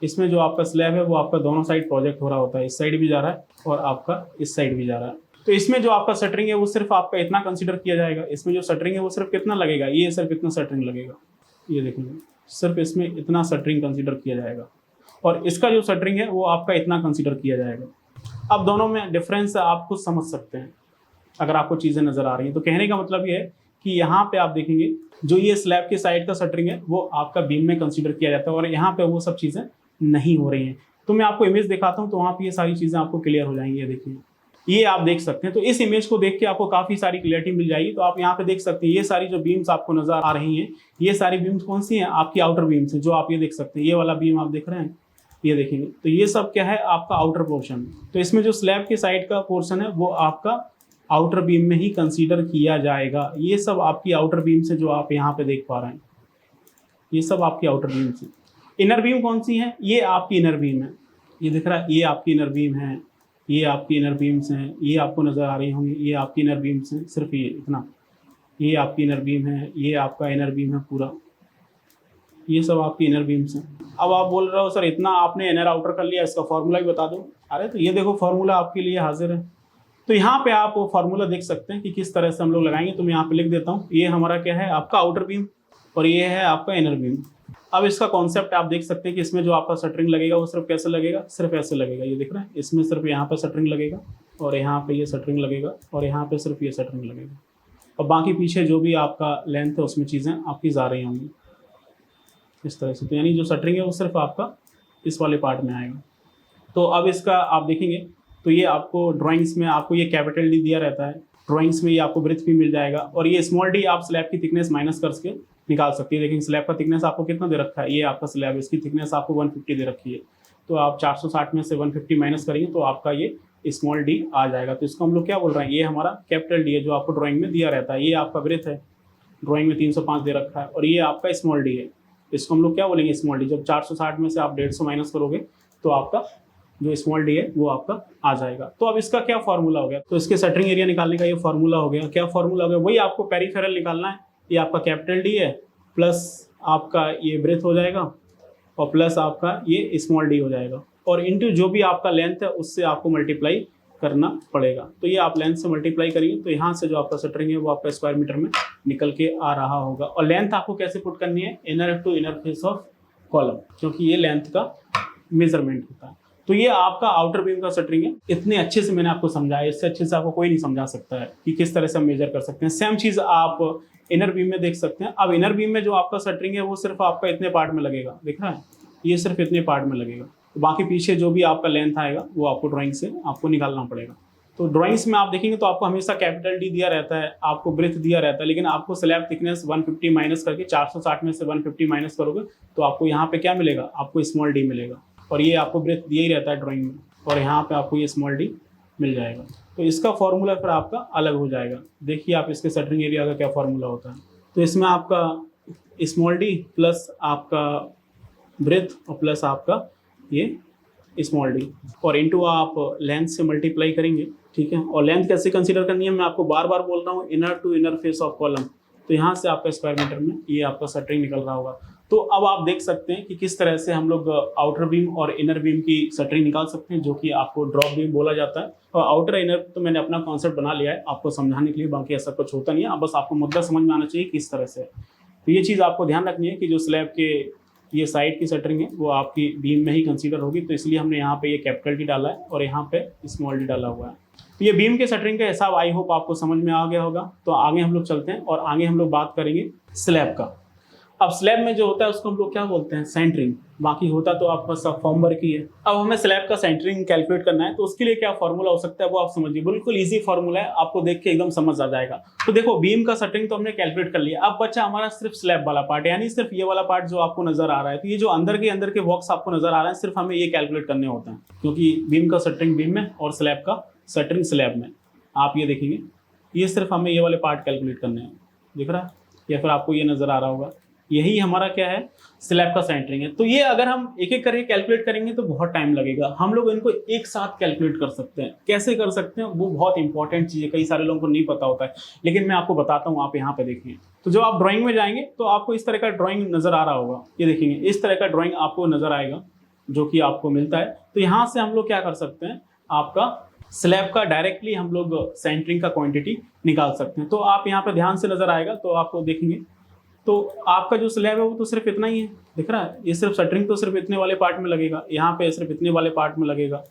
इसमें जो आपका स्लैब है वो आपका दोनों साइड प्रोजेक्ट हो रहा होता है, इस साइड भी जा रहा है और आपका इस साइड भी जा रहा है। तो इसमें जो आपका शटरिंग है वो सिर्फ आपका इतना कंसीडर किया जाएगा। इसमें जो शटरिंग है वो सिर्फ कितना लगेगा, ये सिर्फ इतना शटरिंग लगेगा, ये देखेंगे सिर्फ इसमें इतना शटरिंग कंसीडर किया जाएगा, और इसका जो शटरिंग है वो आपका इतना कंसीडर किया जाएगा। अब दोनों में डिफरेंस आप खुद समझ सकते हैं अगर आपको चीज़ें नज़र आ रही हैं। तो कहने का मतलब ये है कि यहाँ पे आप देखेंगे जो ये स्लैब के साइड का शटरिंग है वो आपका बीम में कंसीडर किया जाता है, और यहाँ पे वो सब चीज़ें नहीं हो रही हैं। तो मैं आपको इमेज दिखाता हूँ तो वहाँ पे ये सारी चीज़ें आपको क्लियर हो जाएंगी। ये देखिए, ये आप देख सकते हैं। तो इस इमेज को देख के आपको काफ़ी सारी क्लियरिटी मिल जाएगी। तो आप यहाँ पे देख सकते हैं ये सारी जो बीम्स आपको नज़र आ रही हैं, ये सारी बीम्स कौन सी हैं, आपकी आउटर बीम्स हैं, जो आप ये देख सकते हैं। ये वाला बीम आप देख रहे हैं, ये देखेंगे तो ये सब क्या है, आपका आउटर पोर्शन। तो इसमें जो स्लैब के साइड का पोर्शन है वो आपका आउटर बीम में ही कंसीडर किया जाएगा। ये सब आपकी आउटर बीम से जो आप यहाँ पे देख पा रहे हैं, ये सब आपकी आउटर बीम से। इनर बीम कौन सी है, ये आपकी इनर बीम है, ये दिख रहा है, ये आपकी इनर बीम है, ये आपकी इनर बीम्स हैं, ये आपको नज़र आ रही होंगी, ये आपकी इनर बीम्स हैं, सिर्फ ये इतना, ये आपकी इनर बीम है, ये आपका इनर बीम है पूरा, ये सब आपकी इनर बीम्स हैं। अब आप बोल रहे हो सर इतना आपने इनर आउटर कर लिया, इसका फॉर्मूला भी बता दो। अरे तो ये देखो फॉर्मूला आपके लिए हाजिर है। तो यहाँ पे आप वो फार्मूला देख सकते हैं कि किस तरह से हम लोग लगाएंगे। तो मैं यहाँ पे लिख देता हूँ, ये हमारा क्या है, आपका आउटर बीम, और ये है आपका इनर बीम। अब इसका कॉन्सेप्ट आप देख सकते हैं कि इसमें जो आपका शटरिंग लगेगा वो सिर्फ कैसे लगेगा, सिर्फ ऐसे लगेगा। ये दिख रहा है, इसमें सिर्फ यहाँ पे शटरिंग लगेगा, और यहाँ पे ये शटरिंग लगेगा, और यहाँ पे सिर्फ ये शटरिंग लगेगा, और बाकी पीछे जो भी आपका लेंथ है उसमें चीज़ें आपकी जा रही होंगी इस तरह से। तो यानी जो शटरिंग है वो सिर्फ आपका इस वाले पार्ट में आएगा। तो अब इसका आप देखेंगे तो ये आपको ड्राइंग्स में आपको ये कैपिटल डी दिया रहता है, ड्राइंग्स में ये आपको ब्रेथ भी मिल जाएगा, और ये स्मॉल डी आप स्लैब की थिकनेस माइनस करके निकाल सकती है। लेकिन स्लैब का थिकनेस आपको कितना दे रखा है, ये आपका स्लैब, इसकी थिकनेस आपको 150 दे रखी है। तो आप 460 में से 150 माइनस करेंगे तो आपका ये स्मॉल डी आ जाएगा। तो इसको हम लोग क्या बोल रहे हैं, ये हमारा कैपिटल डी है जो आपको ड्राइंग में दिया रहता है। ये आपका ब्रेथ है, ड्राइंग में 305 दे रखा है, और ये आपका स्मॉल डी है, इसको हम लोग क्या बोलेंगे, स्मॉल डी। जब 460 में से आप 150 माइनस करोगे तो आपका जो स्मॉल डी है वो आपका आ जाएगा। तो अब इसका क्या फॉर्मूला हो गया, तो इसके शटरिंग एरिया निकालने का ये फॉर्मूला हो गया। क्या फॉर्मूला हो गया, वही आपको पेरिफेरल निकालना है। ये आपका कैपिटल डी है, प्लस आपका ये ब्रेथ हो जाएगा, और प्लस आपका ये स्मॉल डी हो जाएगा, और इनटू जो भी आपका लेंथ है उससे आपको मल्टीप्लाई करना पड़ेगा। तो ये आप लेंथ से मल्टीप्लाई करिए तो यहाँ से जो आपका शटरिंग है वो आपका स्क्वायर मीटर में निकल के आ रहा होगा। और लेंथ आपको कैसे पुट करनी है, inner to inner face of column, क्योंकि ये लेंथ का मेजरमेंट होता है। तो ये आपका आउटर बीम का शटरिंग है। इतने अच्छे से मैंने आपको समझाया, इससे अच्छे से आपको कोई नहीं समझा सकता है कि किस तरह से हम मेजर कर सकते हैं। सेम चीज़ आप इनर बीम में देख सकते हैं। अब इनर बीम में जो आपका शटरिंग है वो सिर्फ आपका इतने पार्ट में लगेगा, दिख रहा है, ये सिर्फ इतने पार्ट में लगेगा। तो बाकी पीछे जो भी आपका लेंथ आएगा वो आपको ड्राइंग से आपको निकालना पड़ेगा। तो ड्राइंग्स में आप देखेंगे तो आपको हमेशा कैपिटल डी दिया रहता है, आपको ब्रेथ दिया रहता है, लेकिन आपको स्लैब थिकनेस 150 माइनस करके 460 में से 150 माइनस करोगे तो आपको यहाँ पे क्या मिलेगा, आपको स्मॉल डी मिलेगा। और ये आपको ब्रेथ दिया ही रहता है ड्राइंग में, और यहाँ पे आपको ये स्मॉल डी मिल जाएगा। तो इसका फॉर्मूला फिर आपका अलग हो जाएगा। देखिए आप इसके शटरिंग एरिया का क्या फॉर्मूला होता है। तो इसमें आपका स्मॉल डी प्लस आपका ब्रेथ और प्लस आपका ये स्मॉल डी, और इनटू आप लेंथ से मल्टीप्लाई करेंगे, ठीक है। और लेंथ कैसे कंसीडर करनी है, मैं आपको बार बार बोल रहा हूँ, inner to inner face of column. तो यहाँ से आपका स्क्वायर मीटर में ये आपका शटरिंग निकल रहा होगा। तो अब आप देख सकते हैं कि किस तरह से हम लोग आउटर बीम और इनर बीम की शटरिंग निकाल सकते हैं, जो कि आपको ड्रॉप बीम बोला जाता है। और आउटर इनर तो मैंने अपना कॉन्सेप्ट बना लिया है आपको समझाने के लिए, बाकी ऐसा कुछ होता नहीं है। बस आपको मुद्दा समझ में आना चाहिए किस तरह से। तो ये चीज़ आपको ध्यान रखनी है कि जो स्लैब के ये साइड की शटरिंग है वो आपकी बीम में ही कंसीडर होगी। तो इसलिए हमने यहाँ पे ये कैपिटल डी डाला है और यहाँ पे स्मॉल डी डाला हुआ है। तो ये बीम के शटरिंग का हिसाब आई होप आपको समझ में आ गया होगा। तो आगे हम लोग चलते हैं और आगे हम लोग बात करेंगे स्लैब का। अब स्लैब में जो होता है उसको हम लोग क्या बोलते हैं, सेंटरिंग। बाकी होता तो आपका सब फॉर्म वर्क ही है। अब हमें स्लैब का सेंटरिंग कैलकुलेट करना है, तो उसके लिए क्या फॉर्मूला हो सकता है वो आप समझिए। बिल्कुल इजी फॉर्मूला है, आपको देख के एकदम समझ आ जाएगा। तो देखो बीम का सेंटरिंग तो हमने कैलकुलेट कर लिया। अब बचा हमारा सिर्फ स्लैब वाला पार्ट, यानी सिर्फ ये वाला पार्ट जो आपको नजर आ रहा है। तो ये जो अंदर के बॉक्स आपको नजर आ रहा है, सिर्फ हमें ये कैलकुलेट करने होते हैं, क्योंकि बीम का सेंटरिंग बीम में और स्लैब का सेंटरिंग स्लैब में। आप ये देखेंगे, ये सिर्फ हमें ये वाले पार्ट कैलकुलेट करने हैं, दिख रहा है, या फिर आपको ये नजर आ रहा होगा, यही हमारा क्या है, स्लैब का सेंटरिंग है। तो ये अगर हम एक एक करके कैलकुलेट करेंगे तो बहुत टाइम लगेगा। हम लोग इनको एक साथ कैलकुलेट कर सकते हैं। कैसे कर सकते हैं वो बहुत इंपॉर्टेंट चीज़ है, कई सारे लोगों को नहीं पता होता है, लेकिन मैं आपको बताता हूँ। आप यहाँ पे देखिए, तो जब आप ड्राइंग में जाएंगे तो आपको इस तरह का ड्राइंग नजर आ रहा होगा। ये देखेंगे, इस तरह का ड्राइंग आपको नजर आएगा जो कि आपको मिलता है। तो यहाँ से हम लोग क्या कर सकते हैं, आपका स्लैब का डायरेक्टली हम लोग सेंटरिंग का क्वांटिटी निकाल सकते हैं। तो आप यहाँ पे ध्यान से नजर आएगा तो आपको देखेंगे तो आपका जो स्लैब है वो तो सिर्फ इतना ही है, दिख रहा है। ये सिर्फ शटरिंग तो सिर्फ इतने वाले पार्ट में लगेगा, यहाँ पे सिर्फ इतने वाले पार्ट में लगेगा,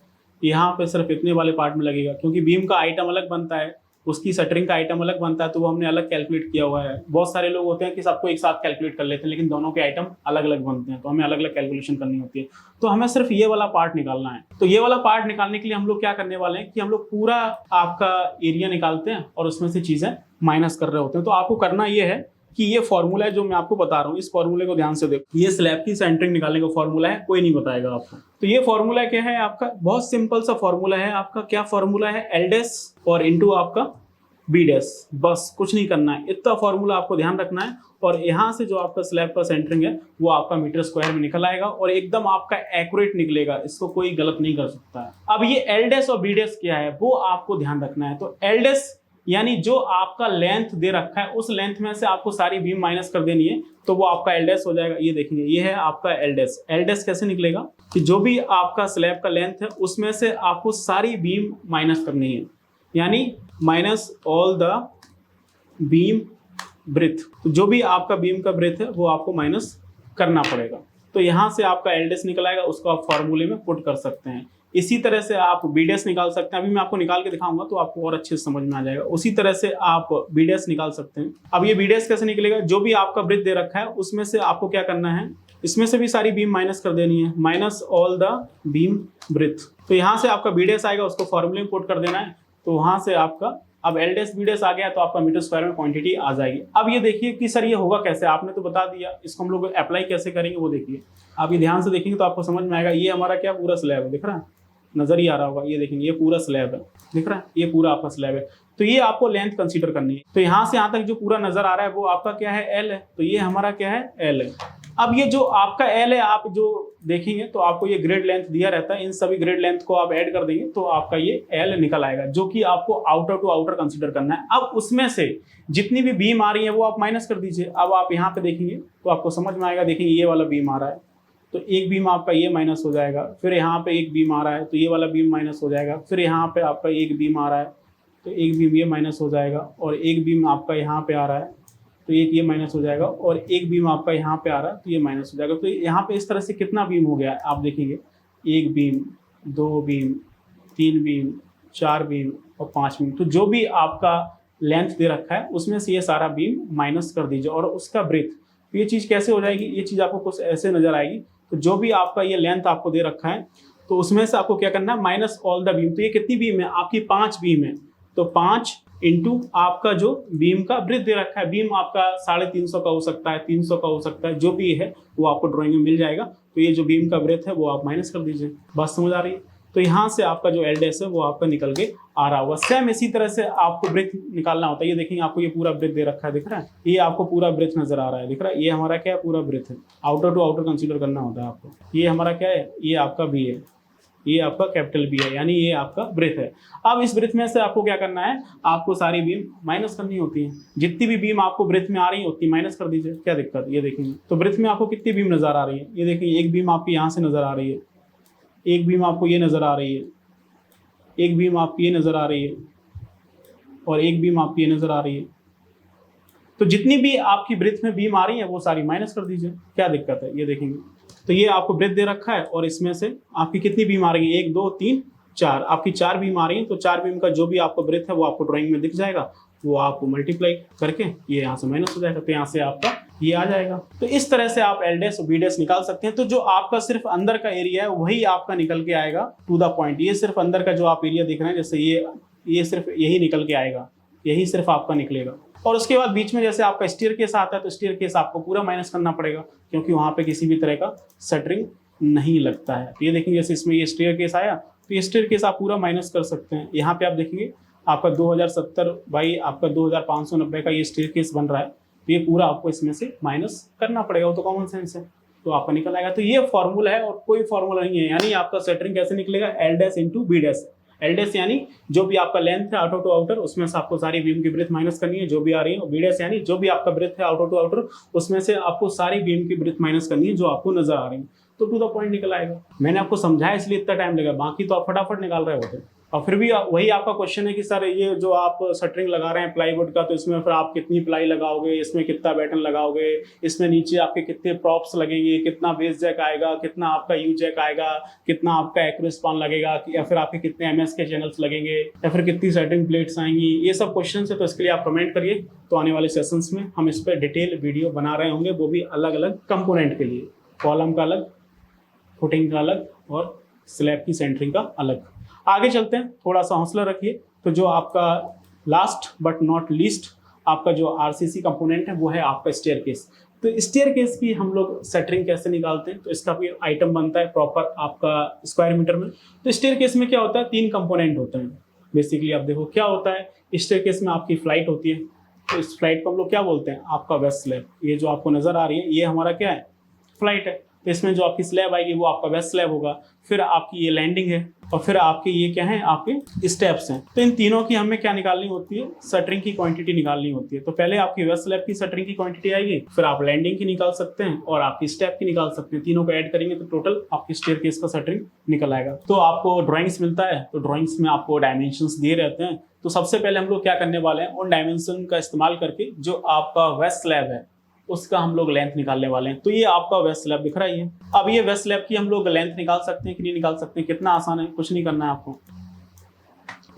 यहाँ पे सिर्फ इतने वाले पार्ट में लगेगा, क्योंकि बीम का आइटम अलग बनता है, उसकी शटरिंग का आइटम अलग बनता है, तो वो हमने अलग कैलकुलेट किया हुआ है। बहुत सारे लोग होते हैं कि सबको एक साथ कैलकुलेट कर लेते हैं, लेकिन दोनों के आइटम अलग अलग बनते हैं, तो हमें अलग अलग कैलकुलेशन करनी होती है। तो हमें सिर्फ ये वाला पार्ट निकालना है। तो ये वाला पार्ट निकालने के लिए हम लोग क्या करने वाले हैं कि हम लोग पूरा आपका एरिया निकालते हैं और उसमें से चीजें माइनस कर रहे होते हैं। तो आपको करना ये है कि ये फॉर्मूला है जो मैं आपको बता रहा हूँ, इस फॉर्मूले को ध्यान से देखो। ये स्लैब की सेंटरिंग निकालने का फॉर्मूला है, कोई नहीं बताएगा आपको। तो ये फॉर्मूला क्या है आपका, बहुत सिंपल सा फॉर्मूला है आपका। क्या फॉर्मूला है, एल डैश और इनटू आपका बी डैश, बस कुछ नहीं करना है, इतना फॉर्मूला आपको ध्यान रखना है। और यहाँ से जो आपका स्लैब का सेंटरिंग है वो आपका मीटर स्क्वायर में निकल आएगा और एकदम आपका एक्यूरेट निकलेगा, इसको कोई गलत नहीं कर सकता है। अब ये एल डैश और बी डैश क्या है वो आपको ध्यान रखना है। तो एल डैश यानी जो आपका लेंथ दे रखा है उस लेंथ में से आपको सारी बीम माइनस कर देनी है, तो वो आपका एल डैश हो जाएगा। ये देखेंगे, ये है आपका एल डैश। एल डैश कैसे निकलेगा कि जो भी आपका स्लैब का लेंथ है उसमें से आपको सारी बीम माइनस करनी है, यानी minus all the beam breadth. तो जो भी आपका बीम का ब्रेथ है वो आपको माइनस करना पड़ेगा। तो यहाँ से आपका एल डैश निकल आएगा, उसको आप फॉर्मूले में पुट कर सकते हैं। इसी तरह से आप बी डैश निकाल सकते हैं, अभी मैं आपको निकाल के दिखाऊंगा तो आपको और अच्छे से समझ में आ जाएगा। उसी तरह से आप बी डैश निकाल सकते हैं। अब ये बी डैश कैसे निकलेगा, जो भी आपका ब्रेथ दे रखा है उसमें से आपको क्या करना है, इसमें से भी सारी बीम माइनस कर देनी है, minus all the beam breadth. तो यहाँ से आपका बी डैश आएगा, उसको फॉर्मूले में पुट कर देना है। तो वहां से आपका अब एल डैश बी डैश आ गया तो आपका मीटर स्क्वायर में क्वांटिटी आ जाएगी। अब ये देखिए कि सर ये होगा कैसे, आपने तो बता दिया, इसको हम लोग अप्लाई कैसे करेंगे वो देखिए। आप ये ध्यान से देखेंगे तो आपको समझ में आएगा। ये हमारा क्या पूरा स्लैब है, दिख रहा है, नजर ही आ रहा होगा। ये देखेंगे, ये पूरा स्लैब है, दिख रहा है, ये पूरा आपका स्लैब है। तो ये आपको लेंथ कंसीडर करनी है। तो यहाँ से यहाँ तक जो पूरा नजर आ रहा है वो आपका क्या है, एल है। तो ये हमारा क्या है, एल है। अब ये जो आपका एल है, आप जो देखेंगे तो आपको ये ग्रेड लेंथ दिया रहता है, इन सभी ग्रेड लेंथ को आप ऐड कर देंगे तो आपका ये एल निकल आएगा, जो कि आपको आउटर टू आउटर कंसीडर करना है। अब उसमें से जितनी भी बीम आ रही है वो आप माइनस कर दीजिए। अब आप यहाँ पे देखेंगे तो आपको समझ में आएगा। देखिए ये वाला बीम आ रहा है तो एक बीम आपका ये माइनस हो जाएगा, फिर यहाँ पे एक बीम आ रहा है तो ये वाला बीम माइनस हो जाएगा, फिर यहाँ पे आपका एक बीम आ रहा है तो एक बीम ये माइनस हो जाएगा, और एक बीम आपका यहाँ पे आ रहा है तो एक ये माइनस हो जाएगा, और एक बीम आपका यहाँ पे आ रहा है तो ये माइनस हो जाएगा। तो यहाँ पे इस तरह से कितना बीम हो गया आप देखेंगे, एक बीम, दो बीम, तीन बीम, चार बीम और पांच बीम। तो जो भी आपका लेंथ दे रखा है उसमें से ये सारा बीम माइनस कर दीजिए और उसका ब्रेथ। तो ये चीज़ कैसे हो जाएगी, ये चीज़ आपको कुछ ऐसे नजर आएगी। तो जो भी आपका ये लेंथ आपको दे रखा है तो उसमें से आपको क्या करना है, माइनस ऑल द बीम। तो ये कितनी बीम है आपकी, पांच बीम है। तो 5 इंटू आपका जो बीम का ब्रेथ दे रखा है, बीम आपका 350 का हो सकता है, 300 का हो सकता है, जो भी है वो आपको ड्राइंग में मिल जाएगा। तो ये जो बीम का ब्रेथ है वो आप माइनस कर दीजिए। बात समझ आ रही है। तो यहाँ से आपका जो एल डैश है वो आपका निकल के आ रहा होगा। सेम इसी तरह से आपको ब्रेथ निकालना होता है। ये देखेंगे आपको ये पूरा ब्रेथ दे रखा है, दिख रहा है, ये आपको पूरा ब्रेथ नजर आ रहा है, दिख रहा है। ये हमारा क्या है, पूरा ब्रेथ है, आउटर टू आउटर कंसीडर करना होता है आपको। ये हमारा क्या है, ये आपका बी है, ये आपका कैपिटल बी है, यानी ये आपका ब्रेथ है। अब इस ब्रेथ में से आपको क्या करना है, आपको सारी बीम माइनस करनी होती है। जितनी भी बीम आपको ब्रेथ में आ रही है उतनी माइनस कर दीजिए, क्या दिक्कत। ये देखेंगे तो ब्रेथ में आपको कितनी बीम नजर आ रही है, ये देखिए एक बीम आपकी यहाँ से नजर आ रही है, एक बीम आपको ये नजर आ रही है, एक बीम आपकी ये नजर आ रही है, और एक बीम आपकी ये नजर आ रही है। तो जितनी भी आपकी ब्रेथ में बीम आ रही है वो सारी माइनस कर दीजिए, क्या दिक्कत है। ये देखेंगे तो ये आपको ब्रेथ दे रखा है और इसमें से आपकी कितनी बीम आ रही है, 1 2 3 4, आपकी 4 बीम आ रही है। तो 4 बीम का जो भी आपको ब्रेथ है वो आपको ड्राइंग में दिख जाएगा, वो आपको मल्टीप्लाई करके ये यहाँ से माइनस हो जाएगा। तो यहाँ से आपका ये आ जाएगा। तो इस तरह से आप एल डैश और बी डैश निकाल सकते हैं। तो जो आपका सिर्फ अंदर का एरिया है वही आपका निकल के आएगा टू द पॉइंट। ये सिर्फ अंदर का जो आप एरिया दिख रहे हैं, जैसे ये सिर्फ यही निकल के आएगा, यही सिर्फ आपका निकलेगा। और उसके बाद बीच में जैसे आपका स्टीयर केस आता है तो स्टीयर केस आपको पूरा माइनस करना पड़ेगा, क्योंकि वहाँ पे किसी भी तरह का शटरिंग नहीं लगता है। ये देखेंगे जैसे इसमें ये स्टीयर केस आया तो ये स्टीयर केस आप पूरा माइनस कर सकते हैं। यहाँ पे आप देखेंगे आपका 2070 बाई आपका 2590 का ये स्टीयर केस बन रहा है, तो ये पूरा आपको इसमें से माइनस करना पड़ेगा, वो तो कॉमन सेंस है, तो आपका निकल आएगा। तो ये फॉर्मूला है और कोई फॉर्मूला नहीं है। यानी आपका शटरिंग कैसे निकलेगा, L dash into B dash. L dash यानी जो भी आपका लेंथ है आउटर टू आउटर उसमें से आपको सारी बीम की ब्रेथ माइनस करनी है जो भी आ रही है, और बी डैश यानी जो भी आपका ब्रेथ है आउटर टू आउटर उसमें से आपको सारी बीम की ब्रेथ माइनस करनी है जो आपको नजर आ रही है। तो टू द पॉइंट निकल आएगा। मैंने आपको समझाया इसलिए इतना टाइम लगा, बाकी तो आप फटाफट निकाल रहे होते। और फिर भी वही आपका क्वेश्चन है कि सर ये जो आप शटरिंग लगा रहे हैं प्लाईवुड का, तो इसमें फिर आप कितनी प्लाई लगाओगे, इसमें कितना बैटन लगाओगे, इसमें नीचे आपके कितने प्रॉप्स लगेंगे, कितना बेस जैक आएगा, कितना आपका यू जैक आएगा, कितना आपका एक्रोस्पान लगेगा, या फिर आपके कितने एमएस के चैनल्स लगेंगे, या फिर कितनी सेटिंग प्लेट्स आएंगी, ये सब क्वेश्चन है। तो इसके लिए आप कमेंट करिए, तो आने वाले सेशंस में हम इस पर डिटेल वीडियो बना रहे होंगे, वो भी अलग अलग कंपोनेंट के लिए, कॉलम का अलग, फुटिंग का अलग और स्लैब की सेंटरिंग का अलग। आगे चलते हैं, थोड़ा सा हौसला रखिए। तो जो आपका लास्ट बट नॉट लीस्ट आपका जो आरसीसी कंपोनेंट है वो है आपका स्टेयरकेस। तो स्टेयरकेस की हम लोग सेंटरिंग कैसे निकालते हैं, तो इसका भी आइटम बनता है प्रॉपर आपका स्क्वायर मीटर में। तो स्टेयरकेस में क्या होता है, 3 कंपोनेंट होते हैं बेसिकली। आप देखो क्या होता है, स्टेयरकेस में आपकी फ्लाइट होती है, तो इस फ्लाइट को हम लोग क्या बोलते हैं, आपका वेस्ट स्लैब। ये जो आपको नजर आ रही है ये हमारा क्या है, फ्लाइट है। तो इसमें जो आपकी स्लैब आएगी वो आपका वेस्ट स्लैब होगा। फिर आपकी ये लैंडिंग है, और फिर आपके ये क्या है, आपके स्टेप्स हैं। तो इन तीनों की हमें क्या निकालनी होती है, शटरिंग की क्वांटिटी निकालनी होती है। तो पहले आपकी वेस्ट स्लैब की शटरिंग की क्वांटिटी आएगी, फिर आप लैंडिंग की निकाल सकते हैं और आपकी स्टेप की निकाल सकते हैं। तीनों को ऐड करेंगे तो टोटल आपकी स्टेयरकेस का शटरिंग निकल आएगा। तो आपको ड्राइंग्स मिलता है, तो ड्राइंग्स में आपको डायमेंशंस दिए रहते हैं। तो सबसे पहले हम लोग क्या करने वाले हैं, उन डायमेंशन का इस्तेमाल करके जो आपका वेस्ट स्लैब है उसका हम लोग लेंथ निकालने वाले हैं। तो ये आपका वेस्ट स्लैब दिख रहा है। अब ये वेस्ट स्लैब की हम लोग लेंथ निकाल सकते हैं कि नहीं निकाल सकते हैं, कितना आसान है, कुछ नहीं करना है आपको।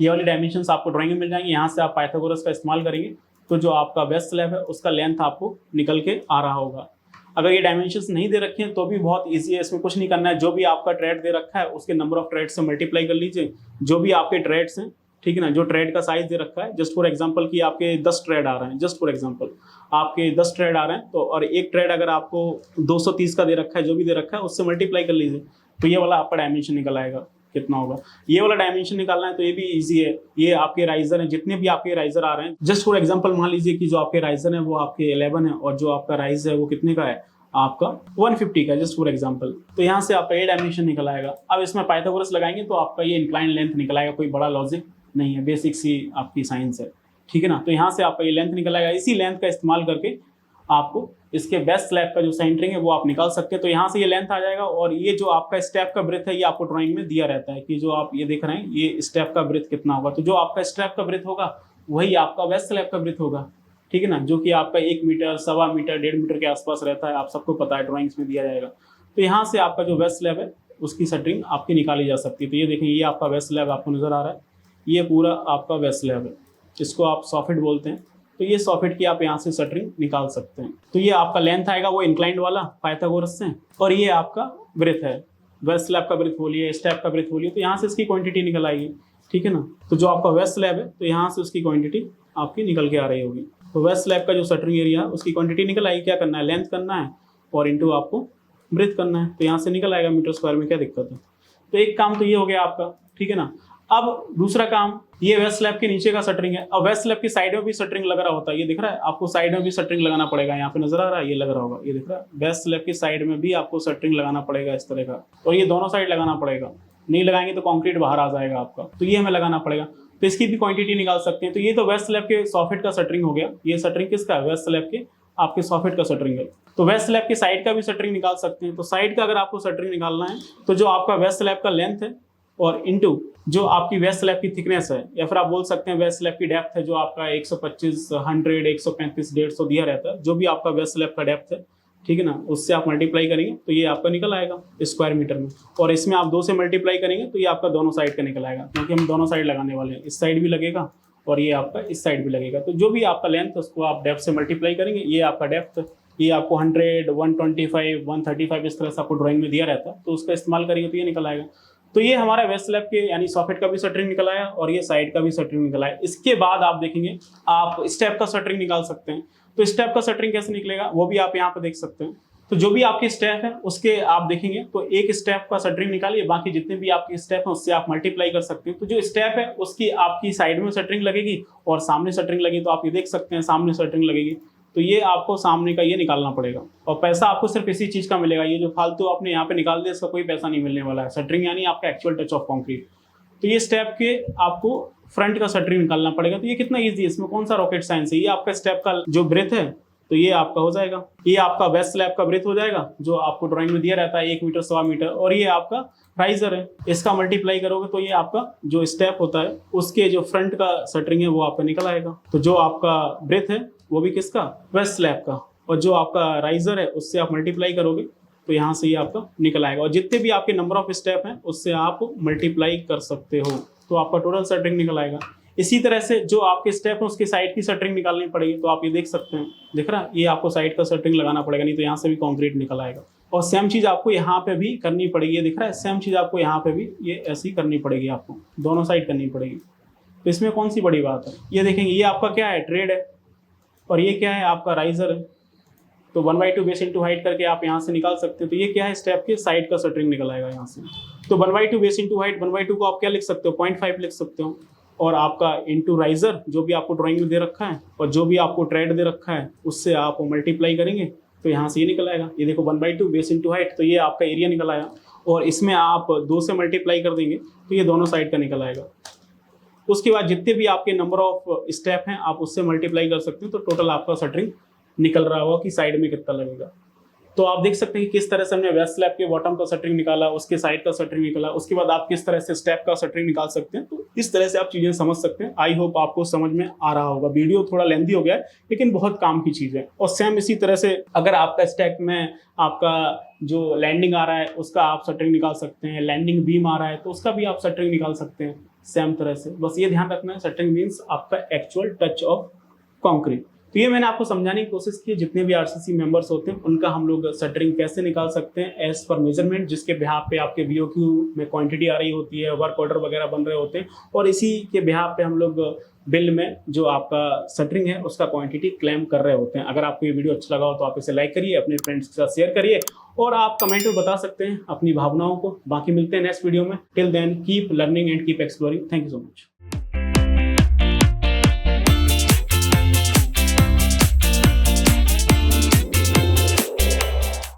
ये वाली डायमेंशंस आपको ड्राइंग में मिल जाएंगे, यहाँ से आप पाइथागोरस का इस्तेमाल करेंगे तो जो आपका वेस्ट स्लैब है उसका लेंथ आपको निकल के आ रहा होगा। अगर ये डायमेंशंस नहीं दे रखे हैं तो भी बहुत ईजी है, इसमें कुछ नहीं करना है। जो भी आपका ट्रेड दे रखा है उसके नंबर ऑफ ट्रेड से मल्टीप्लाई कर लीजिए, जो भी आपके ट्रेड्स हैं, ठीक है ना। जो ट्रेड का साइज दे रखा है, जस्ट फॉर एग्जांपल कि आपके 10 ट्रेड आ रहे हैं, जस्ट फॉर एग्जांपल आपके 10 ट्रेड आ रहे हैं, तो और एक ट्रेड अगर आपको 230 का दे रखा है, जो भी दे रखा है उससे मल्टीप्लाई कर लीजिए, तो ये वाला आपका डायमेंशन निकल आएगा। कितना होगा ये वाला डायमेंशन निकालना है, तो ये भी इजी है। ये आपके राइजर हैं, जितने भी आपके राइजर आ रहे हैं, जस्ट फॉर एग्जांपल मान लीजिए कि जो आपके राइजर है वो आपके 11 है और जो आपका राइज है वो कितने का है, आपका 150 का, जस्ट फॉर एग्जांपल। तो यहाँ से आपका ये डायमेंशन निकल आएगा। अब इसमें पाइथागोरस लगाएंगे तो आपका ये इंक्लाइन लेंथ निकल आएगा, कोई बड़ा लॉजिक नहीं है, बेसिक सी आपकी साइंस है, ठीक है ना। तो यहाँ से आपका ये लेंथ निकल आएगा। इसी लेंथ का इस्तेमाल करके आपको इसके बेस्ट स्लैब का जो सेंटरिंग है वो आप निकाल सकते हैं। तो यहाँ से ये लेंथ आ जाएगा, और ये जो आपका स्टेप का ब्रेथ है ये आपको ड्राइंग में दिया रहता है कि जो आप ये देख रहे हैं ये स्टेप का ब्रेथ कितना होगा। तो जो आपका स्टेप का ब्रेथ होगा वही आपका वेस्ट स्लैब का ब्रेथ होगा, ठीक है ना, जो कि आपका 1 मीटर, 1.25 मीटर, 1.5 मीटर के आसपास रहता है। आप सबको पता है, ड्राइंग्स में दिया जाएगा। तो यहाँ से आपका जो वेस्ट स्लैब है उसकी शटरिंग आपकी निकाली जा सकती है। तो ये देखें, ये आपका वेस्ट स्लैब आपको नजर आ रहा है, ये पूरा आपका वेस्ट स्लैब है, इसको आप सॉफिट बोलते हैं। तो ये सॉफिट की आप यहाँ से शटरिंग निकाल सकते हैं। तो ये आपका लेंथ आएगा वो इंक्लाइंड वाला पाइथागोरस से, और ये आपका ब्रेथ है, वेस्ट स्लैब का ब्रेथ बोलिए, स्टेप का ब्रेथ बोलिए। तो यहाँ से इसकी क्वांटिटी निकल आएगी, ठीक है ना। तो जो आपका वेस्ट स्लैब है तो यहाँ से उसकी क्वांटिटी आपकी निकल के आ रही होगी। तो वेस्ट स्लैब का जो शटरिंग एरिया है उसकी क्वांटिटी निकल आएगी। क्या करना है, लेंथ करना है और इंटू आपको ब्रेथ करना है। तो यहाँ से निकल आएगा मीटर स्क्वायर में, क्या दिक्कत है। तो एक काम तो ये हो गया आपका, ठीक है ना। अब दूसरा काम, ये वेस्ट स्लैब के नीचे का शटरिंग है। अब वेस्ट स्लैब की साइड में भी शटरिंग लग रहा होता है, ये दिख रहा है आपको, साइड में भी शटरिंग लगाना पड़ेगा। यहाँ पे नजर आ रहा है, ये लग रहा होगा, ये दिख रहा है। वेस्ट स्लैब की साइड में भी आपको शटरिंग लगाना पड़ेगा इस तरह का, और ये दोनों साइड लगाना पड़ेगा। नहीं लगाएंगे तो कंक्रीट बाहर आ जाएगा आपका, तो ये हमें लगाना पड़ेगा। तो इसकी भी क्वांटिटी निकाल सकते हैं। तो ये तो वेस्ट स्लैब के सॉफिट का शटरिंग हो गया। ये शटरिंग किसका है, वेस्ट स्लैब के आपके सॉफिट का शटरिंग है। तो वेस्ट स्लैब के साइड का भी शटरिंग निकाल सकते हैं। तो साइड का अगर आपको शटरिंग निकालना है तो जो आपका वेस्ट स्लैब का लेंथ है और इनटू जो आपकी वेस्ट स्लैब की थिकनेस है, या फिर आप बोल सकते हैं वेस्ट स्लैब की डेप्थ है, जो आपका 125, 100, 135, 150 दिया रहता है, जो भी आपका वेस्ट स्लैब का डेप्थ है, ठीक है ना, उससे आप मल्टीप्लाई करेंगे तो ये आपका निकल आएगा स्क्वायर मीटर में। और इसमें आप 2 से मल्टीप्लाई करेंगे तो ये आपका दोनों साइड का निकल आएगा, क्योंकि हम दोनों साइड लगाने वाले हैं। इस साइड भी लगेगा और ये आपका इस साइड भी लगेगा। तो जो भी आपका लेंथ है उसको आप डेप्थ से मल्टीप्लाई करेंगे। ये आपका डेप्थ, ये आपको 100, 125, 135 इस तरह से आपको ड्राइंग में दिया रहता है, तो उसका इस्तेमाल करेंगे तो ये निकल आएगा। तो ये हमारा वेस्ट स्लैब के यानी सॉफिट का भी शटरिंग निकल आया और ये साइड का भी शटरिंग निकल आया। इसके बाद आप देखेंगे आप स्टेप का शटरिंग निकाल सकते हैं। तो स्टेप का शटरिंग कैसे निकलेगा वो भी आप यहाँ पे देख सकते हैं। तो जो भी आपके स्टेप है उसके आप देखेंगे तो एक स्टेप का शटरिंग निकालिए, बाकी जितने भी आपके स्टेप हैं उससे आप मल्टीप्लाई कर सकते हैं। तो जो स्टेप है उसकी आपकी साइड में शटरिंग लगेगी और सामने शटरिंग लगेगी, तो आप ये देख सकते हैं सामने शटरिंग लगेगी। तो ये आपको सामने का ये निकालना पड़ेगा और पैसा आपको सिर्फ इसी चीज का मिलेगा। ये जो फालतू आपने यहाँ पे निकाल दिया इसका कोई पैसा नहीं मिलने वाला है। शटरिंग यानी आपका एक्चुअल टच ऑफ कंक्रीट। तो ये स्टेप के आपको फ्रंट का शटरिंग निकालना पड़ेगा। तो ये कितना ईजी है, इसमें कौन सा रॉकेट साइंस है। ये आपका स्टेप का जो ब्रेथ है तो ये आपका हो जाएगा। ये आपका वेस्ट स्लैब का ब्रेथ हो जाएगा जो आपको ड्राइंग में दिया रहता है 1 मीटर, 1.25 मीटर। और ये आपका राइजर है, इसका मल्टीप्लाई करोगे तो ये आपका जो स्टेप होता है उसके जो फ्रंट का शटरिंग है वो आपका निकल आएगा। तो जो आपका ब्रेथ है वो भी किसका, वेस्ट स्लैब का, और जो आपका राइजर है उससे आप मल्टीप्लाई करोगे तो यहाँ से ये आपका निकल आएगा। और जितने भी आपके नंबर ऑफ स्टेप हैं उससे आप मल्टीप्लाई कर सकते हो तो आपका टोटल शटरिंग निकल आएगा। इसी तरह से जो आपके स्टेप है उसके साइड की शटरिंग निकालनी पड़ेगी। तो आप ये देख सकते हैं, दिख रहा है, ये आपको साइड का शटरिंग लगाना पड़ेगा, नहीं तो यहाँ से भी कंक्रीट निकल आएगा। और सेम चीज आपको यहाँ पे भी करनी पड़ेगी, ये दिख रहा है, सेम चीज आपको यहाँ पे भी ये ऐसी करनी पड़ेगी, आपको दोनों साइड करनी पड़ेगी। तो इसमें कौन सी बड़ी बात है, ये देखेंगे, ये आपका क्या है, ट्रेड है, और ये क्या है, आपका राइजर है। तो 1/2 बेस इंटू हाइट करके आप यहाँ से निकाल सकते हो। तो ये क्या है, स्टेप के साइड का शटरिंग निकल आएगा यहाँ से। तो 1/2 बेस इंटू हाइट, 1/2 को आप क्या लिख सकते हो, 0.5 लिख सकते हो, और आपका इंटू राइजर जो भी आपको ड्राइंग में दे रखा है और जो भी आपको ट्रेड दे रखा है उससे आप मल्टीप्लाई करेंगे तो यहाँ से ये निकल आएगा। ये देखो 1/2 बेस इंटू हाइट, तो ये आपका एरिया निकल आया, और इसमें आप 2 से मल्टीप्लाई कर देंगे तो ये दोनों साइड का निकल आएगा। उसके बाद जितने भी आपके नंबर ऑफ स्टेप हैं आप उससे मल्टीप्लाई कर सकते हो, तो टोटल आपका शटरिंग निकल रहा होगा कि साइड में कितना लगेगा। तो आप देख सकते हैं कि किस तरह से हमने वेस्ट स्लैब के बॉटम का शटरिंग निकाला, उसके साइड का शटरिंग निकाला, उसके बाद आप किस तरह से स्टेप का शटरिंग निकाल सकते हैं। तो इस तरह से आप चीजें समझ सकते हैं। आई होप आपको समझ में आ रहा होगा। वीडियो थोड़ा लेंथी हो गया है लेकिन बहुत काम की चीज है। और सेम इसी तरह से अगर आपका स्टैक में आपका जो लैंडिंग आ रहा है उसका आप शटरिंग निकाल सकते हैं, लैंडिंग बीम आ रहा है तो उसका भी आप शटरिंग निकाल सकते हैं सेम तरह से। बस ये ध्यान रखना है, शटरिंग मीन्स आपका एक्चुअल टच ऑफ कॉन्क्रीट। तो ये मैंने आपको समझाने की कोशिश की, जितने भी आरसीसी मेंबर्स होते हैं उनका हम लोग शटरिंग कैसे निकाल सकते हैं एज पर मेजरमेंट, जिसके बिहाफ पे आपके बीओक्यू में क्वांटिटी आ रही होती है, वर्क ऑर्डर वगैरह बन रहे होते हैं, और इसी के बिहाफ पे हम लोग बिल में जो आपका शटरिंग है उसका क्वांटिटी क्लेम कर रहे होते हैं। अगर आपको ये वीडियो अच्छा लगा हो तो आप इसे लाइक करिए, अपने फ्रेंड्स के साथ शेयर करिए, और आप कमेंट में बता सकते हैं अपनी भावनाओं को। बाकी मिलते हैं नेक्स्ट वीडियो में। Till then keep learning and keep exploring. Thank you so much.